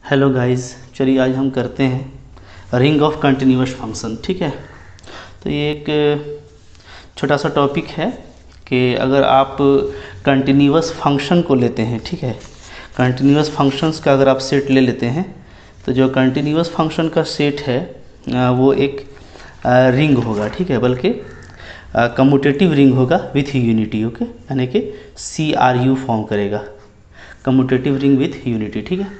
Hello guys, चलिए आज हम करते हैं रिंग ऑफ कंटिन्यूअस फंक्शन। ठीक है, तो ये एक छोटा सा टॉपिक है कि अगर आप कंटिन्यूअस फंक्शन को लेते हैं, ठीक है, कंटिन्यूअस फंक्शंस का अगर आप सेट ले लेते हैं तो जो कंटिन्यूअस फंक्शन का सेट है वो एक रिंग होगा। ठीक है, बल्कि कम्यूटेटिव रिंग होगा विथ यूनिटी। ओके, यानी कि CRU फॉर्म करेगा, कम्यूटेटिव रिंग विथ यूनिटी। ठीक है,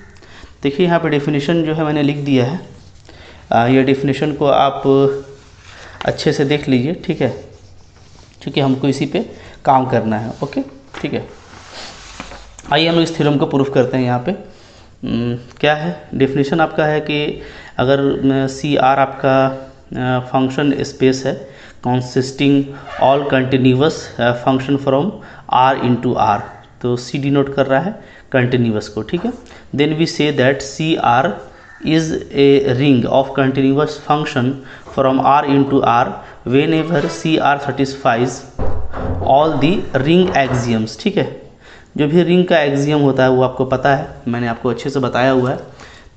देखिए यहाँ पे डेफिनेशन जो है मैंने लिख दिया है। ये डेफिनेशन को आप अच्छे से देख लीजिए। ठीक है, क्योंकि हमको इसी पे काम करना है। ओके, ठीक है, आइए हम इस थ्योरम को प्रूफ करते हैं। यहाँ पे क्या है, डेफिनेशन आपका है कि अगर CR आपका फंक्शन स्पेस है consisting all continuous function from R into R, तो C डिनोट कर रहा है कंटिन्यूअस को। ठीक है, then we say that CR is a ring of continuous function from R into R whenever CR satisfies all the ring axioms. ठीक है, जो भी रिंग का एक्सियम होता है वो आपको पता है, मैंने आपको अच्छे से बताया हुआ है।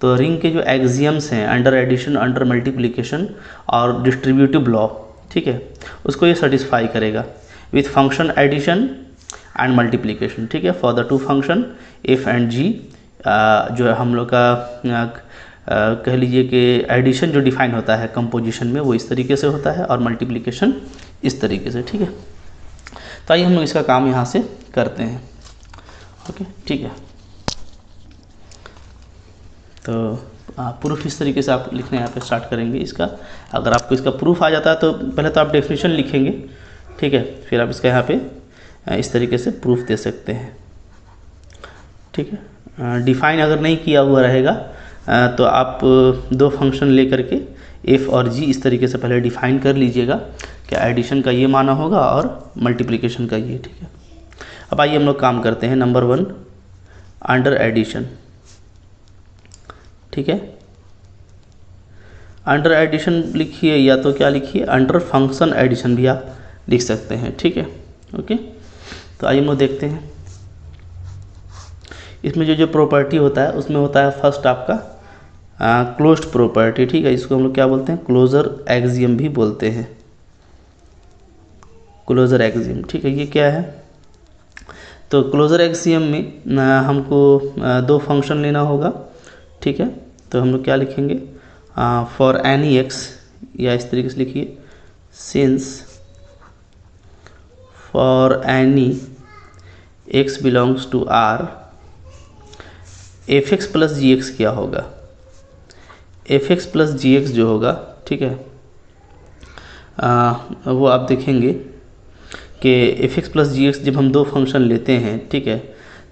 तो रिंग के जो एक्सियम्स हैं अंडर एडिशन, अंडर मल्टीप्लिकेशन और डिस्ट्रीब्यूटिव लॉ, ठीक है, उसको ये सेटिस्फाई करेगा with function addition and multiplication. ठीक है, for the two function F and G, जो है हम लोग का कह लीजिए कि एडिशन जो डिफाइन होता है कंपोजिशन में वो इस तरीके से होता है और मल्टीप्लिकेशन इस तरीके से। ठीक है, तो आइए हम लोग इसका काम यहाँ से करते हैं। ओके, ठीक है, तो प्रूफ इस तरीके से आप लिखना यहाँ पे स्टार्ट करेंगे इसका। अगर आपको इसका प्रूफ आ जाता है तो पहले तो आप डेफिनेशन लिखेंगे, ठीक है, फिर आप इसका यहाँ पे इस तरीके से प्रूफ दे सकते हैं। ठीक है, डिफाइन अगर नहीं किया हुआ रहेगा तो आप दो फंक्शन ले करके एफ और जी इस तरीके से पहले डिफाइन कर लीजिएगा कि एडिशन का ये माना होगा और मल्टीप्लिकेशन का ये। ठीक है, अब आइए हम लोग काम करते हैं। Number 1 under addition. ठीक है, अंडर एडिशन लिखिए या तो क्या लिखिए, अंडर फंक्शन एडिशन भी आप लिख सकते हैं। ठीक है, ओके, तो आइए हम लोग देखते हैं इसमें जो जो प्रॉपर्टी होता है उसमें होता है फर्स्ट आपका क्लोज्ड प्रॉपर्टी। ठीक है, इसको हम लोग क्या बोलते हैं, क्लोजर एक्सियम भी बोलते हैं, क्लोजर एक्सियम। ठीक है, ये क्या है, तो क्लोजर एक्सियम में हमको दो फंक्शन लेना होगा। ठीक है, तो हम लोग क्या लिखेंगे, फॉर एनी एक्स, या इस तरीके से लिखिए, since for any x belongs to R f x plus g x क्या होगा, f x plus g x जो होगा, ठीक है, वो आप देखेंगे कि f x plus g x जब हम दो फंक्शन लेते हैं, ठीक है,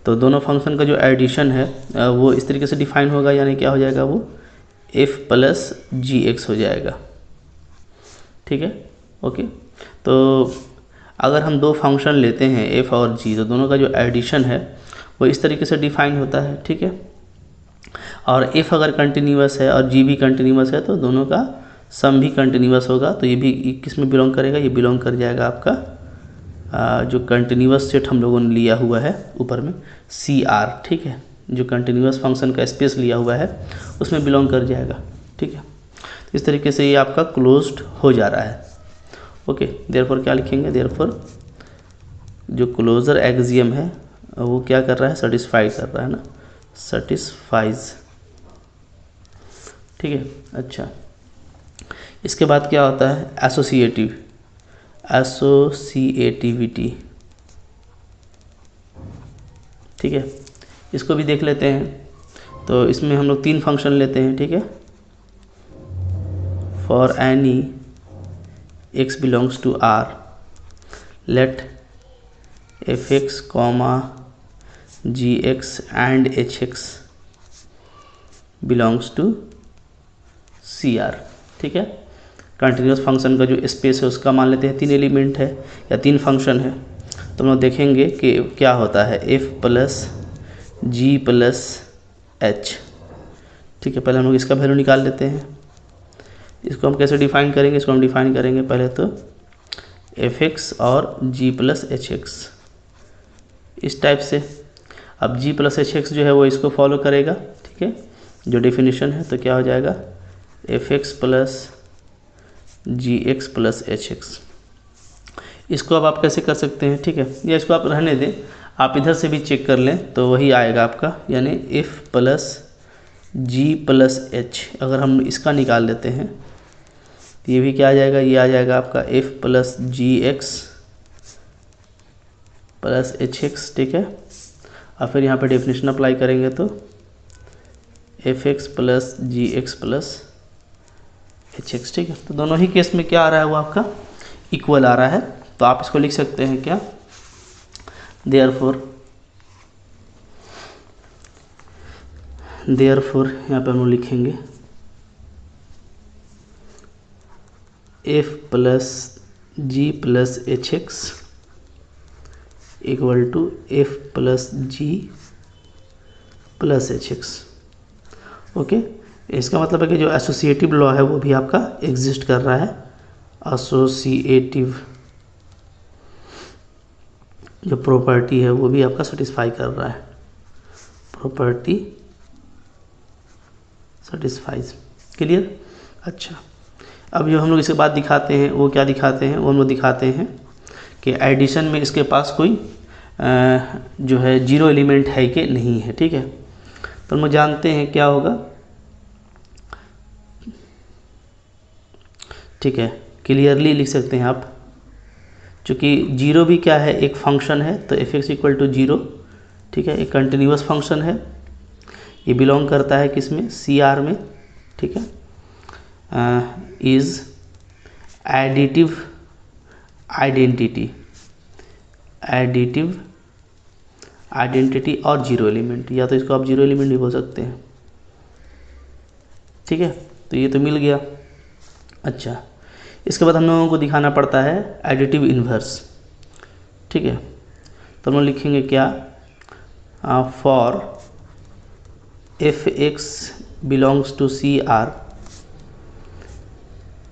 तो दोनों फंक्शन का जो एडिशन है वो इस तरीके से डिफाइन होगा, यानी क्या हो जाएगा, वो एफ प्लस जी एक्स हो जाएगा। ठीक है, ओके, तो अगर हम दो फंक्शन लेते हैं एफ और जी, तो दोनों का जो एडिशन है वो इस तरीके से डिफाइन होता है। ठीक है, और एफ अगर कंटिन्यूअस है और जी भी कंटिन्यूअस है तो दोनों का सम भी कंटिन्यूअस होगा। तो ये भी किस में बिलोंग करेगा, ये बिलोंग कर जाएगा आपका जो कंटिन्यूअस सेट हम लोगों ने लिया हुआ है ऊपर में CR। ठीक है, जो कंटिन्यूअस फंक्शन का स्पेस लिया हुआ है उसमें बिलोंग कर जाएगा। ठीक है, तो इस तरीके से ये आपका क्लोज्ड हो जा रहा है। ओके, देयरफॉर क्या लिखेंगे, देयरफॉर जो क्लोजर एक्सियम है वो क्या कर रहा है, सेटिस्फाई कर रहा है ना, सेटिस्फाइज। ठीक है, अच्छा, इसके बाद क्या होता है, एसोसिएटिव, एसोसिएटिविटी। ठीक है, इसको भी देख लेते हैं। तो इसमें हम लोग तीन फंक्शन लेते हैं। ठीक है, for any x belongs to R let f x comma g x and h x belongs to CR। ठीक है, कंटिन्यूस फंक्शन का जो स्पेस है उसका मान लेते हैं 3 एलिमेंट है या 3 फंक्शन है। तो हम लोग देखेंगे कि क्या होता है, F plus g plus H. ठीक है, पहले हम लोग इसका वैल्यू निकाल लेते हैं। इसको हम कैसे डिफाइन करेंगे, इसको हम डिफाइन करेंगे पहले तो एफ एक्स और जी प्लस एच एक्स इस टाइप से। अब जी प्लस एच एक्स जो है वो इसको फॉलो करेगा। ठीक है, जो डेफिनेशन है, तो क्या हो जाएगा F x plus g x plus h x. इसको अब आप कैसे कर सकते हैं, ठीक है, या इसको आप रहने दें, आप इधर से भी चेक कर लें तो वही आएगा आपका, यानी F plus g plus H. अगर हम इसका निकाल लेते हैं तो ये भी क्या आ जाएगा, ये आ जाएगा आपका F plus g x plus h x, ठीक है। और फिर यहाँ पे डेफिनेशन अप्लाई करेंगे तो F x plus g x plus h x, ठीक है। तो दोनों ही केस में क्या आ रहा है, वो आपका इक्वल आ रहा है। तो आप इसको लिख सकते हैं क्या, देयरफॉर यहाँ पे हम लोग लिखेंगे f plus g plus h x equal to f plus g plus h x. Okay, इसका मतलब है कि जो एसोसिएटिव लॉ है वो भी आपका एग्जिस्ट कर रहा है। एसोसिएटिव जो प्रॉपर्टी है वो भी आपका सेटिस्फाई कर रहा है, प्रॉपर्टी सेटिस्फाइज। क्लियर। अच्छा, अब जो हम लोग इसके बाद दिखाते हैं वो क्या दिखाते हैं, वो हम लोग दिखाते हैं कि एडिशन में इसके पास कोई जो है जीरो एलिमेंट है कि नहीं है, ठीक है। तो हम जानते हैं क्या होगा, ठीक है, क्लियरली लिख सकते हैं आप, चूँकि जीरो भी क्या है, एक फंक्शन है, तो F x equal to zero, ठीक है, एक कंटिन्यूस फंक्शन है, ये बिलोंग करता है किसमें, सी आर में, ठीक है, is additive identity, additive identity और जीरो एलिमेंट, या तो इसको आप जीरो एलिमेंट भी बोल सकते हैं, ठीक है। तो ये तो मिल गया। अच्छा, इसके बाद हम लोगों को दिखाना पड़ता है एडिटिव इन्वर्स, ठीक है। तो हम लोग लिखेंगे क्या, for f x belongs to C R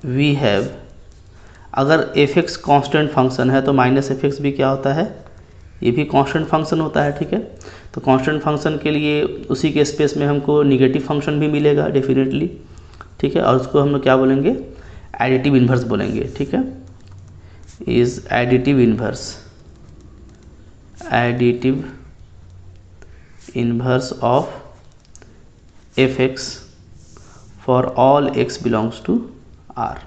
we have, अगर एफ एक्स कॉन्स्टेंट फंक्शन है तो माइनस एफ एक्स भी क्या होता है, ये भी कांस्टेंट फंक्शन होता है, ठीक है। तो कांस्टेंट फंक्शन के लिए उसी के स्पेस में हमको निगेटिव फंक्शन भी मिलेगा डेफिनेटली, ठीक है, और उसको हम लोग क्या बोलेंगे, एडिटिव इन्वर्स बोलेंगे, ठीक है। Is additive inverse, additive inverse of f x for all x belongs to R.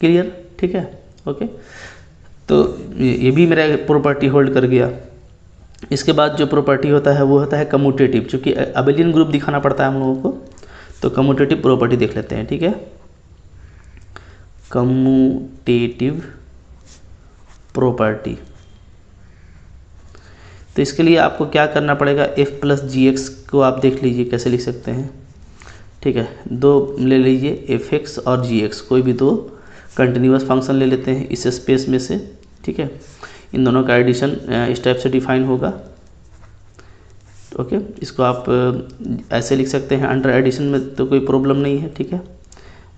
Clear, ठीक है, ओके। तो ये भी मेरा प्रॉपर्टी होल्ड कर गया। इसके बाद जो प्रॉपर्टी होता है वो होता है कम्यूटेटिव, क्योंकि अबेलियन ग्रुप दिखाना पड़ता है हम लोगों को, तो कम्यूटेटिव प्रॉपर्टी देख लेते हैं, ठीक है। कम्यूटेटिव प्रॉपर्टी, तो इसके लिए आपको क्या करना पड़ेगा, एफ प्लस जी एक्स को आप देख लीजिए कैसे लिख सकते हैं, ठीक है। दो ले लीजिए, एफ एक्स और जी एक्स, कोई भी दो कंटिन्यूस फंक्शन ले लेते हैं इस स्पेस में से, ठीक है। इन दोनों का एडिशन इस टाइप से डिफाइन होगा, ओके। इसको आप ऐसे लिख सकते हैं, अंडर एडिशन में तो कोई प्रॉब्लम नहीं है, ठीक है।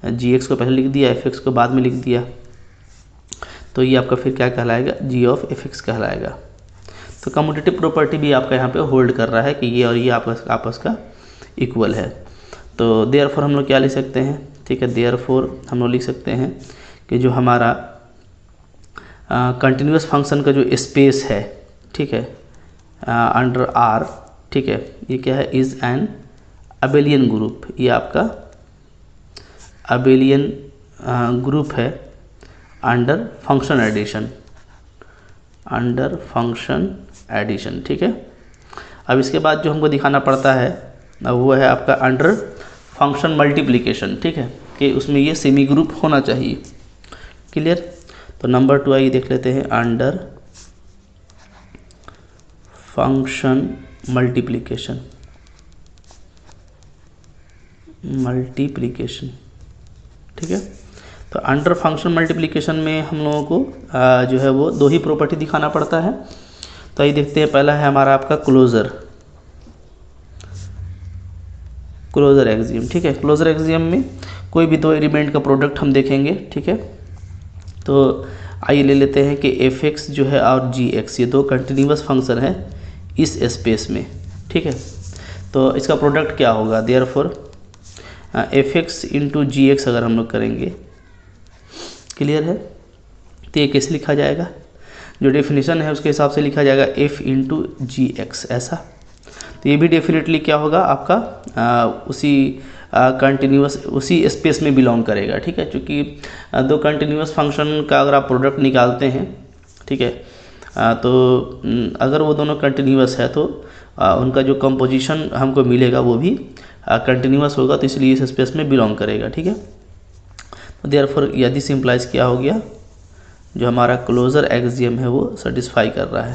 जी एक्स को पहले लिख दिया, एफ एक्स को बाद में लिख दिया, तो ये आपका फिर क्या कहलाएगा, जी ऑफ एफ एक्स कहलाएगा। तो कम्यूटेटिव प्रॉपर्टी भी आपका यहाँ पे होल्ड कर रहा है कि ये और ये आपस का इक्वल है। तो देयरफॉर हम लोग क्या लिख सकते हैं, ठीक है, देयरफॉर हम लोग लिख सकते हैं कि जो हमारा कंटिन्यूस फंक्शन का जो स्पेस है, ठीक है, अंडर आर, ठीक है, ये क्या है, इज़ एन अबेलियन ग्रुप, ये आपका अबेलियन ग्रुप है under function addition, under function addition, ठीक है। अब इसके बाद जो हमको दिखाना पड़ता है वो है आपका अंडर फंक्शन मल्टीप्लिकेशन, ठीक है, कि उसमें ये सेमी ग्रुप होना चाहिए। क्लियर। तो नंबर 2 आइए देख लेते हैं, अंडर फंक्शन मल्टीप्लिकेशन, ठीक है। तो अंडर फंक्शन मल्टीप्लिकेशन में हम लोगों को जो है वो दो ही प्रॉपर्टी दिखाना पड़ता है। तो आइए देखते हैं, पहला है हमारा आपका क्लोजर एक्सियम, ठीक है। क्लोजर एक्सियम में कोई भी दो एलिमेंट का प्रोडक्ट हम देखेंगे, ठीक है। तो आइए ले लेते हैं कि एफ एक्स जो है और जी एक्स, ये दो कंटिन्यूस फंक्शन है इस स्पेस में, ठीक है। तो इसका प्रोडक्ट क्या होगा, देयरफॉर एफ एक्स इंटू जी एक्स अगर हम लोग करेंगे, क्लियर है। तो ये कैसे लिखा जाएगा, जो डेफिनेशन है उसके हिसाब से लिखा जाएगा एफ इंटू जी एक्स, ऐसा। तो ये भी डेफिनेटली क्या होगा आपका उसी कंटिन्यूस उसी स्पेस में बिलोंग करेगा, ठीक है। क्योंकि दो कंटिन्यूस फंक्शन का अगर आप प्रोडक्ट निकालते हैं, ठीक है, तो अगर वो दोनों कंटिन्यूस है तो उनका जो कंपोजिशन हमको मिलेगा वो भी कंटिन्यूस होगा, तो इसलिए इस स्पेस में बिलोंग करेगा, ठीक है। तो देयरफॉर यदि सिंप्लाइज क्या हो गया, जो हमारा क्लोजर एक्सियम है वो सेटिस्फाई कर रहा है,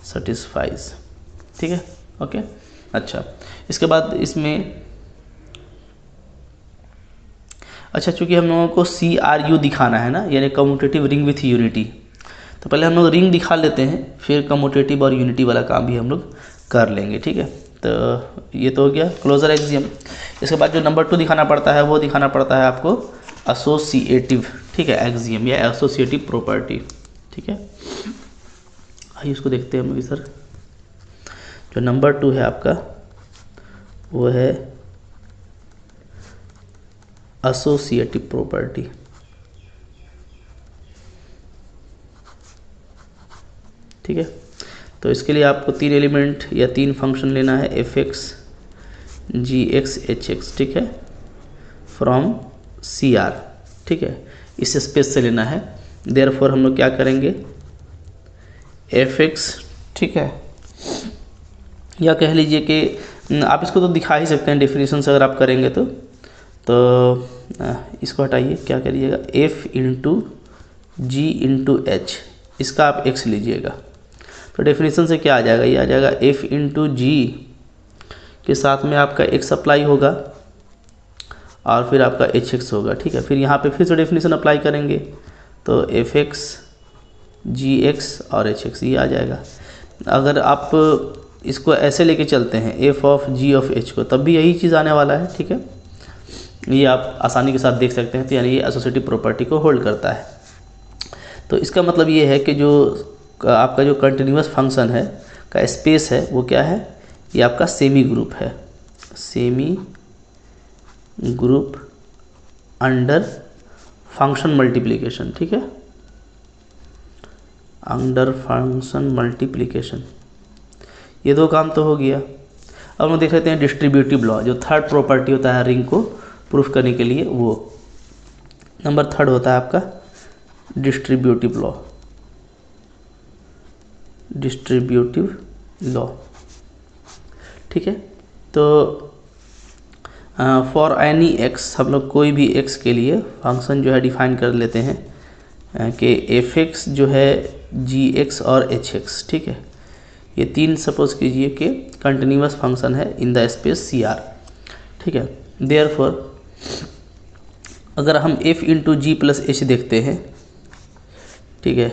सेटिस्फाइज, ठीक है, ओके। अच्छा, इसके बाद इसमें अच्छा, चूंकि हम लोगों को CRU दिखाना है ना, यानी कम्यूटेटिव रिंग विथ यूनिटी, तो पहले हम लोग रिंग दिखा लेते हैं, फिर कम्यूटेटिव और यूनिटी वाला काम भी हम लोग कर लेंगे, ठीक है। तो ये तो हो गया क्लोजर एक्सियम। इसके बाद जो नंबर 2 दिखाना पड़ता है वो दिखाना पड़ता है आपको एसोसिएटिव, ठीक है, एक्सियम या एसोसिएटिव प्रॉपर्टी, ठीक है। आइए इसको देखते हैं हम सर। जो नंबर 2 है आपका वो है एसोसिएटिव प्रॉपर्टी, ठीक है। तो इसके लिए आपको 3 एलिमेंट या 3 फंक्शन लेना है, F X, G x, H x, ठीक है, फ्रॉम सी आर, ठीक है, इस स्पेस से लेना है। देयरफॉर हम लोग क्या करेंगे, एफ एक्स, ठीक है, या कह लीजिए कि आप इसको तो दिखा ही सकते हैं डेफिनेशन से अगर आप करेंगे तो इसको हटाइए, क्या करिएगा, एफ इंटू जी इंटू एच, इसका आप एक्स लीजिएगा, तो डेफिनेशन से क्या आ जाएगा, ये आ जाएगा एफ इंटू जी के साथ में आपका एक्स अप्लाई होगा और फिर आपका एच एक्स होगा, ठीक है। फिर यहाँ पे फिर से डेफिनेशन अप्लाई करेंगे तो एफ एक्स, जी एक्स और एच एक्स, ये आ जाएगा। अगर आप इसको ऐसे लेके चलते हैं f of g of h को, तब भी यही चीज़ आने वाला है, ठीक है। ये आप आसानी के साथ देख सकते हैं, तो यानी ये एसोसिएटिव प्रॉपर्टी को होल्ड करता है। तो इसका मतलब ये है कि जो आपका जो कंटिन्यूस फंक्शन है का स्पेस है वो क्या है, ये आपका सेमी ग्रुप है, semi group under function multiplication, ठीक है, अंडर फंक्शन मल्टीप्लिकेशन। ये दो काम तो हो गया। अब हम देख लेते हैं डिस्ट्रीब्यूटिव लॉ, जो थर्ड प्रॉपर्टी होता है रिंग को प्रूफ करने के लिए, वो नंबर 3 होता है आपका डिस्ट्रीब्यूटिव लॉ, डिस्ट्रीब्यूटिव लॉ, ठीक है। तो फॉर एनी एक्स, हम लोग कोई भी एक्स के लिए फंक्शन जो है डिफाइन कर लेते हैं कि एफ एक्स जो है जी एक्स और एच एक्स, ठीक है, ये 3 सपोज कीजिए कि कंटिन्यूस फंक्शन है in the space C R, ठीक है। देयरफॉर अगर हम f into g plus h देखते हैं, ठीक है,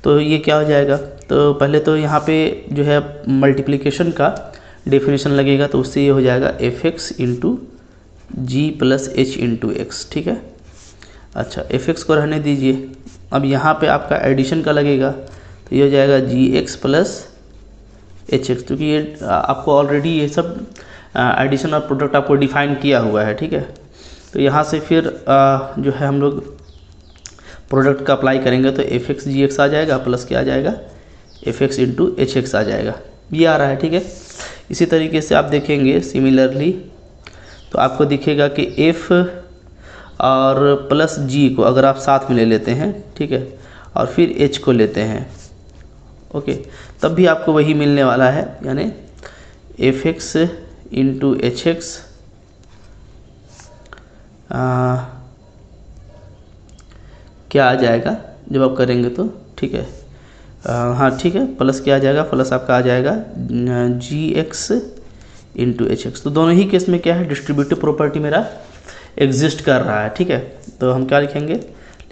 तो ये क्या हो जाएगा, तो पहले तो यहाँ पे जो है मल्टीप्लिकेशन का डेफिनेशन लगेगा, तो उससे ये हो जाएगा F X into g plus H into x, ठीक है। अच्छा, एफ एक्स को रहने दीजिए। अब यहाँ पे आपका एडिशन का लगेगा, तो ये हो जाएगा जी एक्स प्लस एच एक्स, क्योंकि ये आपको ऑलरेडी ये सब एडिशन और प्रोडक्ट आपको डिफाइन किया हुआ है, ठीक है। तो यहाँ से फिर जो है हम लोग प्रोडक्ट का अप्लाई करेंगे, तो एफ एक्स जी एक्स आ जाएगा प्लस क्या आ जाएगा, F X into H X आ जाएगा, ये आ रहा है, ठीक है। इसी तरीके से आप देखेंगे सिमिलरली, तो आपको दिखेगा कि एफ और प्लस जी को अगर आप साथ में ले लेते हैं, ठीक है, और फिर एच को लेते हैं, ओके, तब भी आपको वही मिलने वाला है, यानी F X into H x क्या आ जाएगा जब आप करेंगे तो, ठीक है, हाँ ठीक है, प्लस क्या आ जाएगा, प्लस आपका आ जाएगा जी एक्स इंटू एच एक्स। तो दोनों ही केस में क्या है, डिस्ट्रीब्यूटिव प्रॉपर्टी मेरा एग्जिस्ट कर रहा है, ठीक है। तो हम क्या लिखेंगे,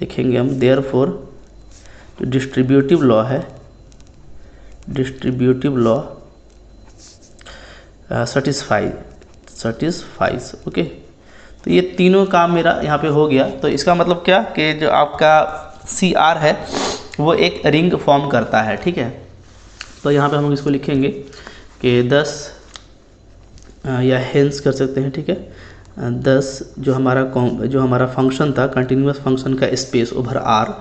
लिखेंगे हम देयरफॉर जो डिस्ट्रीब्यूटिव लॉ है, डिस्ट्रीब्यूटिव लॉ सेटिस्फाइज, ओके। तो ये तीनों काम मेरा यहाँ पे हो गया। तो इसका मतलब क्या कि जो आपका सी आर है वो एक रिंग फॉर्म करता है, ठीक है। तो यहाँ पे हम इसको लिखेंगे कि 10 या हेंस कर सकते हैं, ठीक है। 10 जो हमारा फंक्शन था, कंटिन्यूस फंक्शन का स्पेस ओवर आर,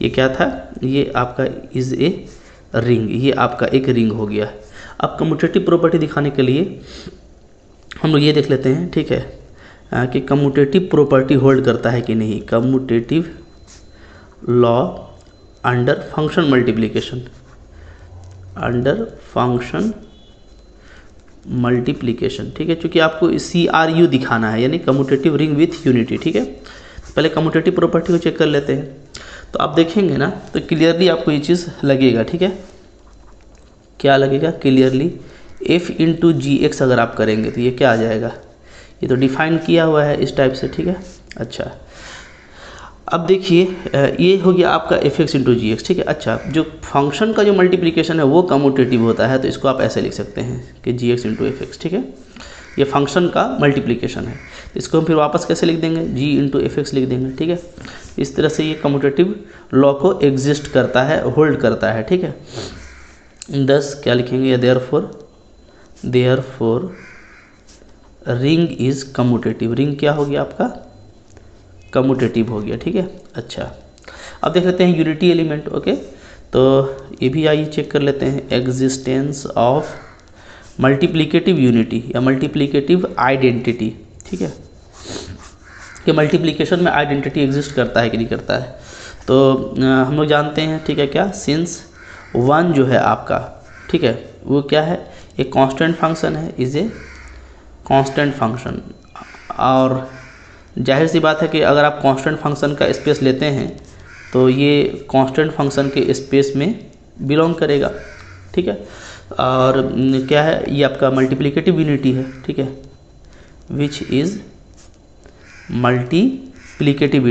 ये क्या था, ये आपका इज़ ए रिंग, ये आपका एक रिंग हो गया। अब कम्यूटेटिव प्रॉपर्टी दिखाने के लिए हम लोग ये देख लेते हैं, ठीक है, कि कम्यूटेटिव प्रॉपर्टी होल्ड करता है कि नहीं। Commutative law under function multiplication, under function multiplication, ठीक है, क्योंकि आपको CRU दिखाना है, यानी कम्यूटेटिव रिंग विथ यूनिटी, ठीक है। पहले कम्यूटेटिव प्रॉपर्टी को चेक कर लेते हैं। तो आप देखेंगे ना तो क्लियरली आपको ये चीज़ लगेगा, ठीक है। क्या लगेगा क्लियरली, F इंटू GX अगर आप करेंगे तो ये क्या आ जाएगा, ये तो डिफाइन किया हुआ है इस टाइप से, ठीक है। अच्छा, अब देखिए ये हो गया आपका FX इंटू GX, ठीक है। अच्छा, जो फंक्शन का जो मल्टीप्लिकेशन है वो कम्यूटेटिव होता है, तो इसको आप ऐसे लिख सकते हैं कि GX इंटू FX, ठीक है। ये फंक्शन का मल्टीप्लिकेशन है, इसको हम फिर वापस कैसे लिख देंगे, G इंटू FX लिख देंगे, ठीक है। इस तरह से ये कम्यूटेटिव लॉ को एग्जिस्ट करता है, होल्ड करता है, ठीक है। 10 क्या लिखेंगे, therefore ring is commutative, ring क्या हो गया आपका, कम्यूटेटिव हो गया, ठीक है। अच्छा, अब देख लेते हैं यूनिटी एलिमेंट, ओके। तो ये भी आइए चेक कर लेते हैं, एग्जिस्टेंस ऑफ मल्टीप्लिकेटिव यूनिटी या मल्टीप्लिकेटिव आइडेंटिटी, ठीक है। कि मल्टीप्लिकेशन में आइडेंटिटी एग्जिस्ट करता है कि नहीं करता है। तो हम लोग जानते हैं, ठीक है, क्या, सिंस 1 जो है आपका, ठीक है, वो क्या है, एक कांस्टेंट फंक्शन है, इज ए कांस्टेंट फंक्शन। और जाहिर सी बात है कि अगर आप कांस्टेंट फंक्शन का स्पेस लेते हैं तो ये कांस्टेंट फंक्शन के स्पेस में बिलोंग करेगा, ठीक है। और क्या है, ये आपका मल्टीप्लिकेटिव यूनिटी है, ठीक है, which is multiplicative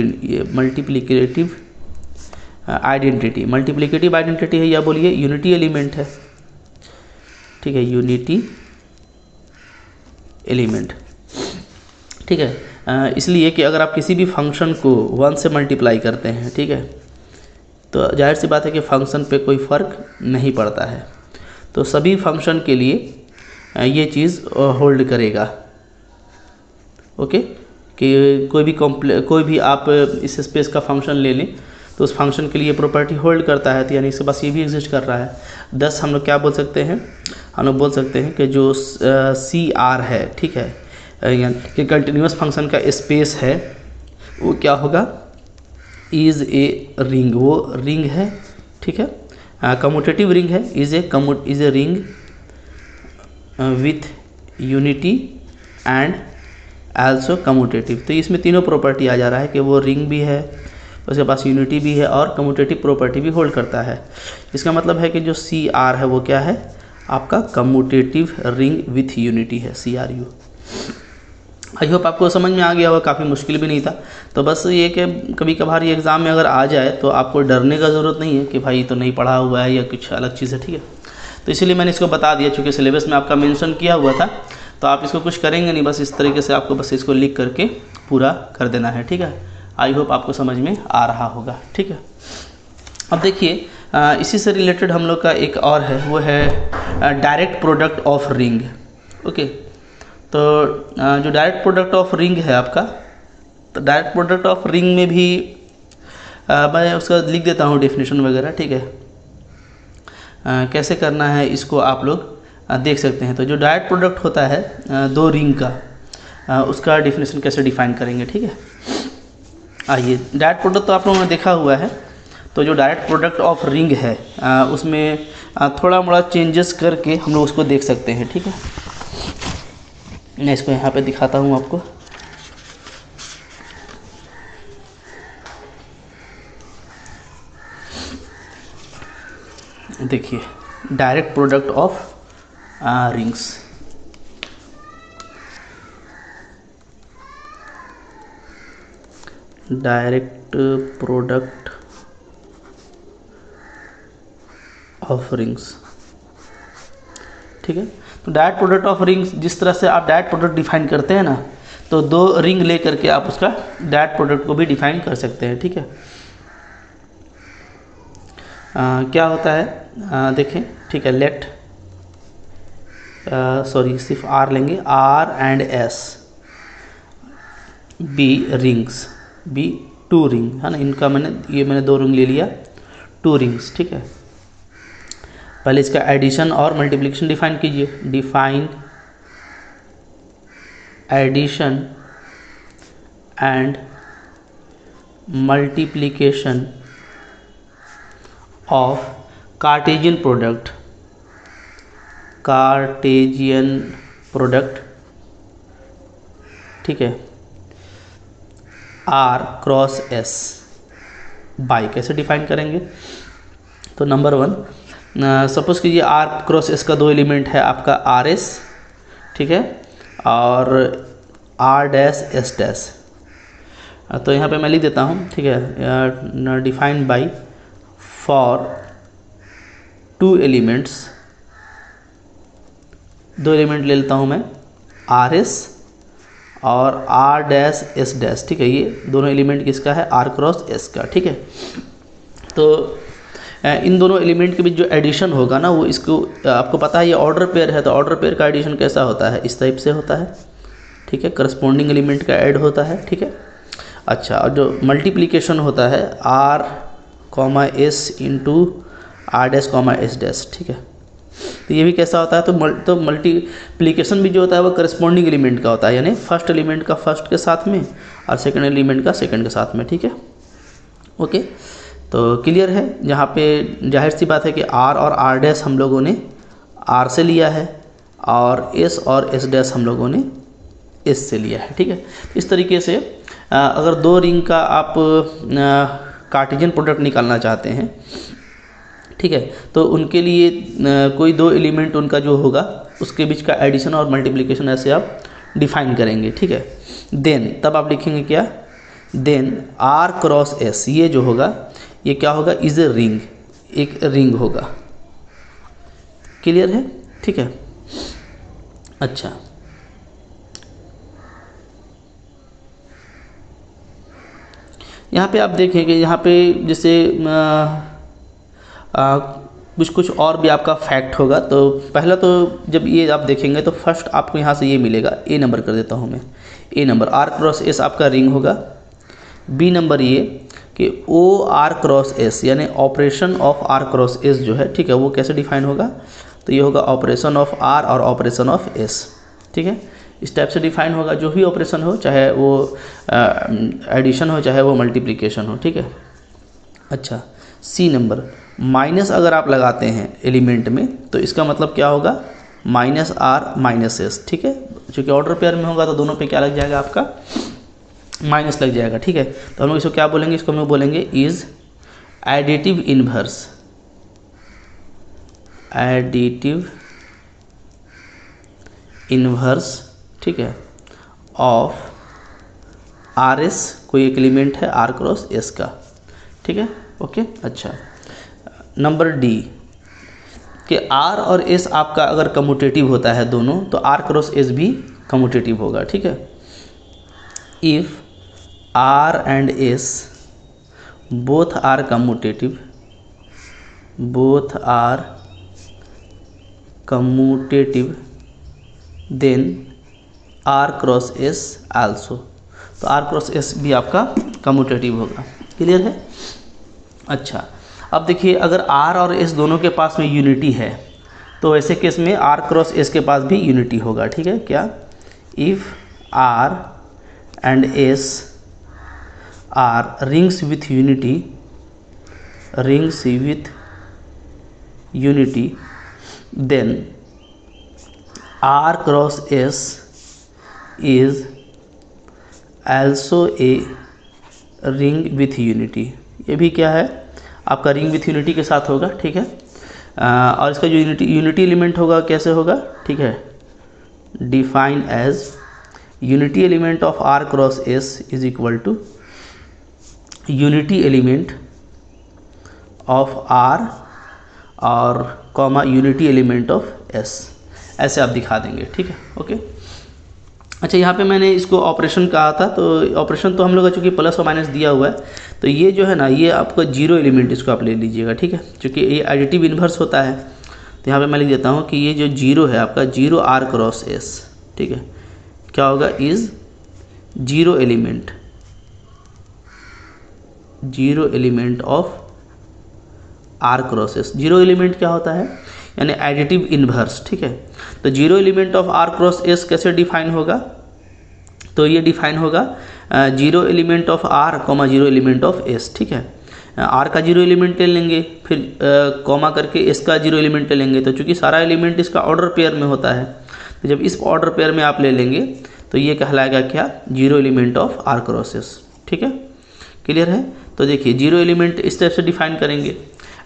identity, multiplicative identity है या बोलिए यूनिटी एलिमेंट है, ठीक है, यूनिटी एलिमेंट, ठीक है। इसलिए कि अगर आप किसी भी फंक्शन को 1 से मल्टीप्लाई करते हैं, ठीक है, तो जाहिर सी बात है कि फंक्शन पे कोई फ़र्क नहीं पड़ता है, तो सभी फंक्शन के लिए ये चीज़ होल्ड करेगा, ओके। कि कोई भी आप इस स्पेस का फंक्शन ले लें तो उस फंक्शन के लिए प्रॉपर्टी होल्ड करता है, तो यानी इसके पास ये भी एग्जिस्ट कर रहा है। 10 हम लोग क्या बोल सकते हैं, हम लोग बोल सकते हैं कि जो CR है, ठीक है, यानी कि कंटिन्यूस फंक्शन का स्पेस है, वो क्या होगा, इज़ ए रिंग, वो रिंग है, ठीक है, कम्यूटेटिव रिंग है, is a ring with unity and also commutative. तो इसमें तीनों प्रॉपर्टी आ जा रहा है कि वो रिंग भी है, उसके पास यूनिटी भी है और कम्यूटेटिव प्रॉपर्टी भी होल्ड करता है। इसका मतलब है कि जो CR है वो क्या है, आपका कम्यूटेटिव रिंग विथ यूनिटी है, CRU। आई होप आपको समझ में आ गया होगा, काफ़ी मुश्किल भी नहीं था। तो बस ये कि कभी कभार ये एग्ज़ाम में अगर आ जाए तो आपको डरने का ज़रूरत नहीं है कि भाई तो नहीं पढ़ा हुआ है या कुछ अलग चीज़ है, ठीक है। तो इसीलिए मैंने इसको बता दिया, चूँकि सिलेबस में आपका मेंशन किया हुआ था, तो आप इसको कुछ करेंगे नहीं, बस इस तरीके से आपको बस इसको लिख करके पूरा कर देना है, ठीक है। आई होप आपको समझ में आ रहा होगा, ठीक है। अब देखिए इसी से रिलेटेड हम लोग का एक और है, वो है direct product of ring, okay. तो जो डायरेक्ट प्रोडक्ट ऑफ रिंग है आपका, तो डायरेक्ट प्रोडक्ट ऑफ रिंग में भी मैं उसका लिख देता हूँ डेफिनेशन वगैरह, ठीक है। कैसे करना है इसको आप लोग देख सकते हैं। तो जो डायरेक्ट प्रोडक्ट होता है दो रिंग का, उसका डेफिनेशन कैसे डिफाइन करेंगे, ठीक है। आइए, डायरेक्ट प्रोडक्ट तो आप लोगों ने देखा हुआ है, तो जो डायरेक्ट प्रोडक्ट ऑफ रिंग है उसमें थोड़ा मोड़ा चेंजेस करके हम लोग उसको देख सकते हैं, ठीक है। मैं इसको यहाँ पे दिखाता हूँ आपको। देखिए, direct product of rings, direct product of rings, ठीक है। तो डायरेक्ट प्रोडक्ट ऑफ रिंग्स, जिस तरह से आप डायरेक्ट प्रोडक्ट डिफाइन करते हैं ना, तो दो रिंग ले करके आप उसका डायरेक्ट प्रोडक्ट को भी डिफाइन कर सकते हैं, ठीक है। क्या होता है देखें, ठीक है। लेट सॉरी सिर्फ आर लेंगे, R and S, be rings, be two ring है ना, इनका मैंने दो रिंग ले लिया, टू रिंग्स, ठीक है। पहले इसका एडिशन और मल्टीप्लिकेशन डिफाइन कीजिए, define addition and multiplication of Cartesian product, ठीक है, आर क्रॉस एस बाई। कैसे डिफाइन करेंगे? तो नंबर वन, सपोज कीजिए आर क्रॉस एस का दो एलिमेंट है आपका आर एस, ठीक है, और आर डैश एस डैश। तो यहाँ पे मैं लिख देता हूँ, ठीक है, define by for two elements, दो एलिमेंट ले लेता हूँ मैं, आर एस और आर डैश एस डैश, ठीक है, ये दोनों एलिमेंट किसका है? आर क्रॉस एस का, ठीक है। तो इन दोनों एलिमेंट के बीच जो एडिशन होगा ना, वो इसको आपको पता है ये ऑर्डर पेयर है, तो ऑर्डर पेयर का एडिशन कैसा होता है? इस टाइप से होता है, ठीक है, करस्पॉन्डिंग एलिमेंट का ऐड होता है, ठीक है। अच्छा, और जो मल्टीप्लिकेशन होता है R comma S into R dash comma S dash, ठीक है, तो ये भी कैसा होता है? तो मल्टीप्लिकेशन भी जो होता है वो करस्पॉन्डिंग एलिमेंट का होता है, यानी फर्स्ट एलिमेंट का फर्स्ट के साथ में और सेकंड एलिमेंट का सेकंड के साथ में, ठीक है, ओके। तो क्लियर है, जहाँ पे जाहिर सी बात है कि आर और आर डैश हम लोगों ने आर से लिया है और एस डैश हम लोगों ने एस से लिया है, ठीक है। इस तरीके से अगर दो रिंग का आप कार्टेशियन प्रोडक्ट निकालना चाहते हैं, ठीक है, तो उनके लिए कोई दो एलिमेंट उनका जो होगा उसके बीच का एडिशन और मल्टीप्लिकेशन ऐसे आप डिफाइन करेंगे, ठीक है। देन तब आप लिखेंगे क्या? देन आर क्रॉस एस, ये जो होगा ये क्या होगा? इज ए रिंग, एक रिंग होगा। क्लियर है, ठीक है। अच्छा, यहाँ पे आप देखेंगे, यहाँ पे जैसे कुछ और भी आपका फैक्ट होगा। तो पहला तो जब ये आप देखेंगे तो फर्स्ट आपको यहाँ से ये मिलेगा, ए नंबर कर देता हूँ मैं, A number R cross S आपका रिंग होगा। बी नंबर ये कि ओ आर क्रॉस एस, यानी operation of R cross S जो है, ठीक है, वो कैसे डिफाइन होगा? तो ये होगा ऑपरेशन ऑफ आर और ऑपरेशन ऑफ एस, ठीक है, इस टाइप से डिफाइन होगा। जो भी ऑपरेशन हो, चाहे वो एडिशन हो चाहे वो मल्टीप्लिकेशन हो, ठीक है। अच्छा, सी नंबर, माइनस अगर आप लगाते हैं एलिमेंट में तो इसका मतलब क्या होगा? माइनस आर माइनस एस, ठीक है, चूँकि ऑर्डर पेयर में होगा तो दोनों पे क्या लग जाएगा? आपका माइनस लग जाएगा, ठीक है। तो हम लोग इसको क्या बोलेंगे? इसको हम लोग बोलेंगे is additive inverse, additive inverse, ठीक है, ऑफ आर एस, कोई एक एलिमेंट है आर क्रॉस एस का, ठीक है, ओके। अच्छा, नंबर डी कि आर और एस आपका अगर कम्यूटेटिव होता है दोनों, तो आर क्रॉस एस भी कम्यूटेटिव होगा, ठीक है। If R and S both are commutative, both are commutative, then R cross S also, तो आर क्रॉस एस भी आपका कम्यूटेटिव होगा। क्लियर है? अच्छा, अब देखिए, अगर आर और एस दोनों के पास में यूनिटी है तो ऐसे केस में आर क्रॉस एस के पास भी यूनिटी होगा, ठीक है। क्या? If R and S are rings with unity, rings with unity, then R cross S is also a ring with unity. ये भी क्या है? आपका रिंग विथ यूनिटी के साथ होगा, ठीक है। और इसका जो यूनिटी एलिमेंट होगा कैसे होगा? ठीक है, define as unity element of R cross S is equal to unity element of R और comma unity element of S, ऐसे आप दिखा देंगे, ठीक है, ओके। अच्छा, यहाँ पे मैंने इसको ऑपरेशन कहा था, तो ऑपरेशन तो हम लोग का चूँकि प्लस और माइनस दिया हुआ है, तो ये जो है ना, ये आपका जीरो एलिमेंट इसको आप ले लीजिएगा, ठीक है, क्योंकि ये एडिटिव इन्वर्स होता है। तो यहाँ पे मैं लिख देता हूँ कि ये जो जीरो है आपका, जीरो आर क्रॉस एस, ठीक है, क्या होगा, is zero element of R cross S. Zero element क्या होता है, यानी एडिटिव इन्वर्स, ठीक है। तो zero element of R cross S कैसे डिफाइन होगा, तो ये डिफाइन होगा zero element of R comma zero element of S, ठीक है। आर का जीरो एलिमेंट ले लेंगे, फिर कॉमा करके एस का जीरो एलिमेंट ले लेंगे। तो चूंकि सारा एलिमेंट इसका ऑर्डर पेयर में होता है, तो जब इस ऑर्डर पेयर में आप ले लेंगे तो ये कहलाएगा क्या, zero element of R cross S, ठीक है, क्लियर है। तो देखिए जीरो एलिमेंट इस तरह से डिफाइन करेंगे,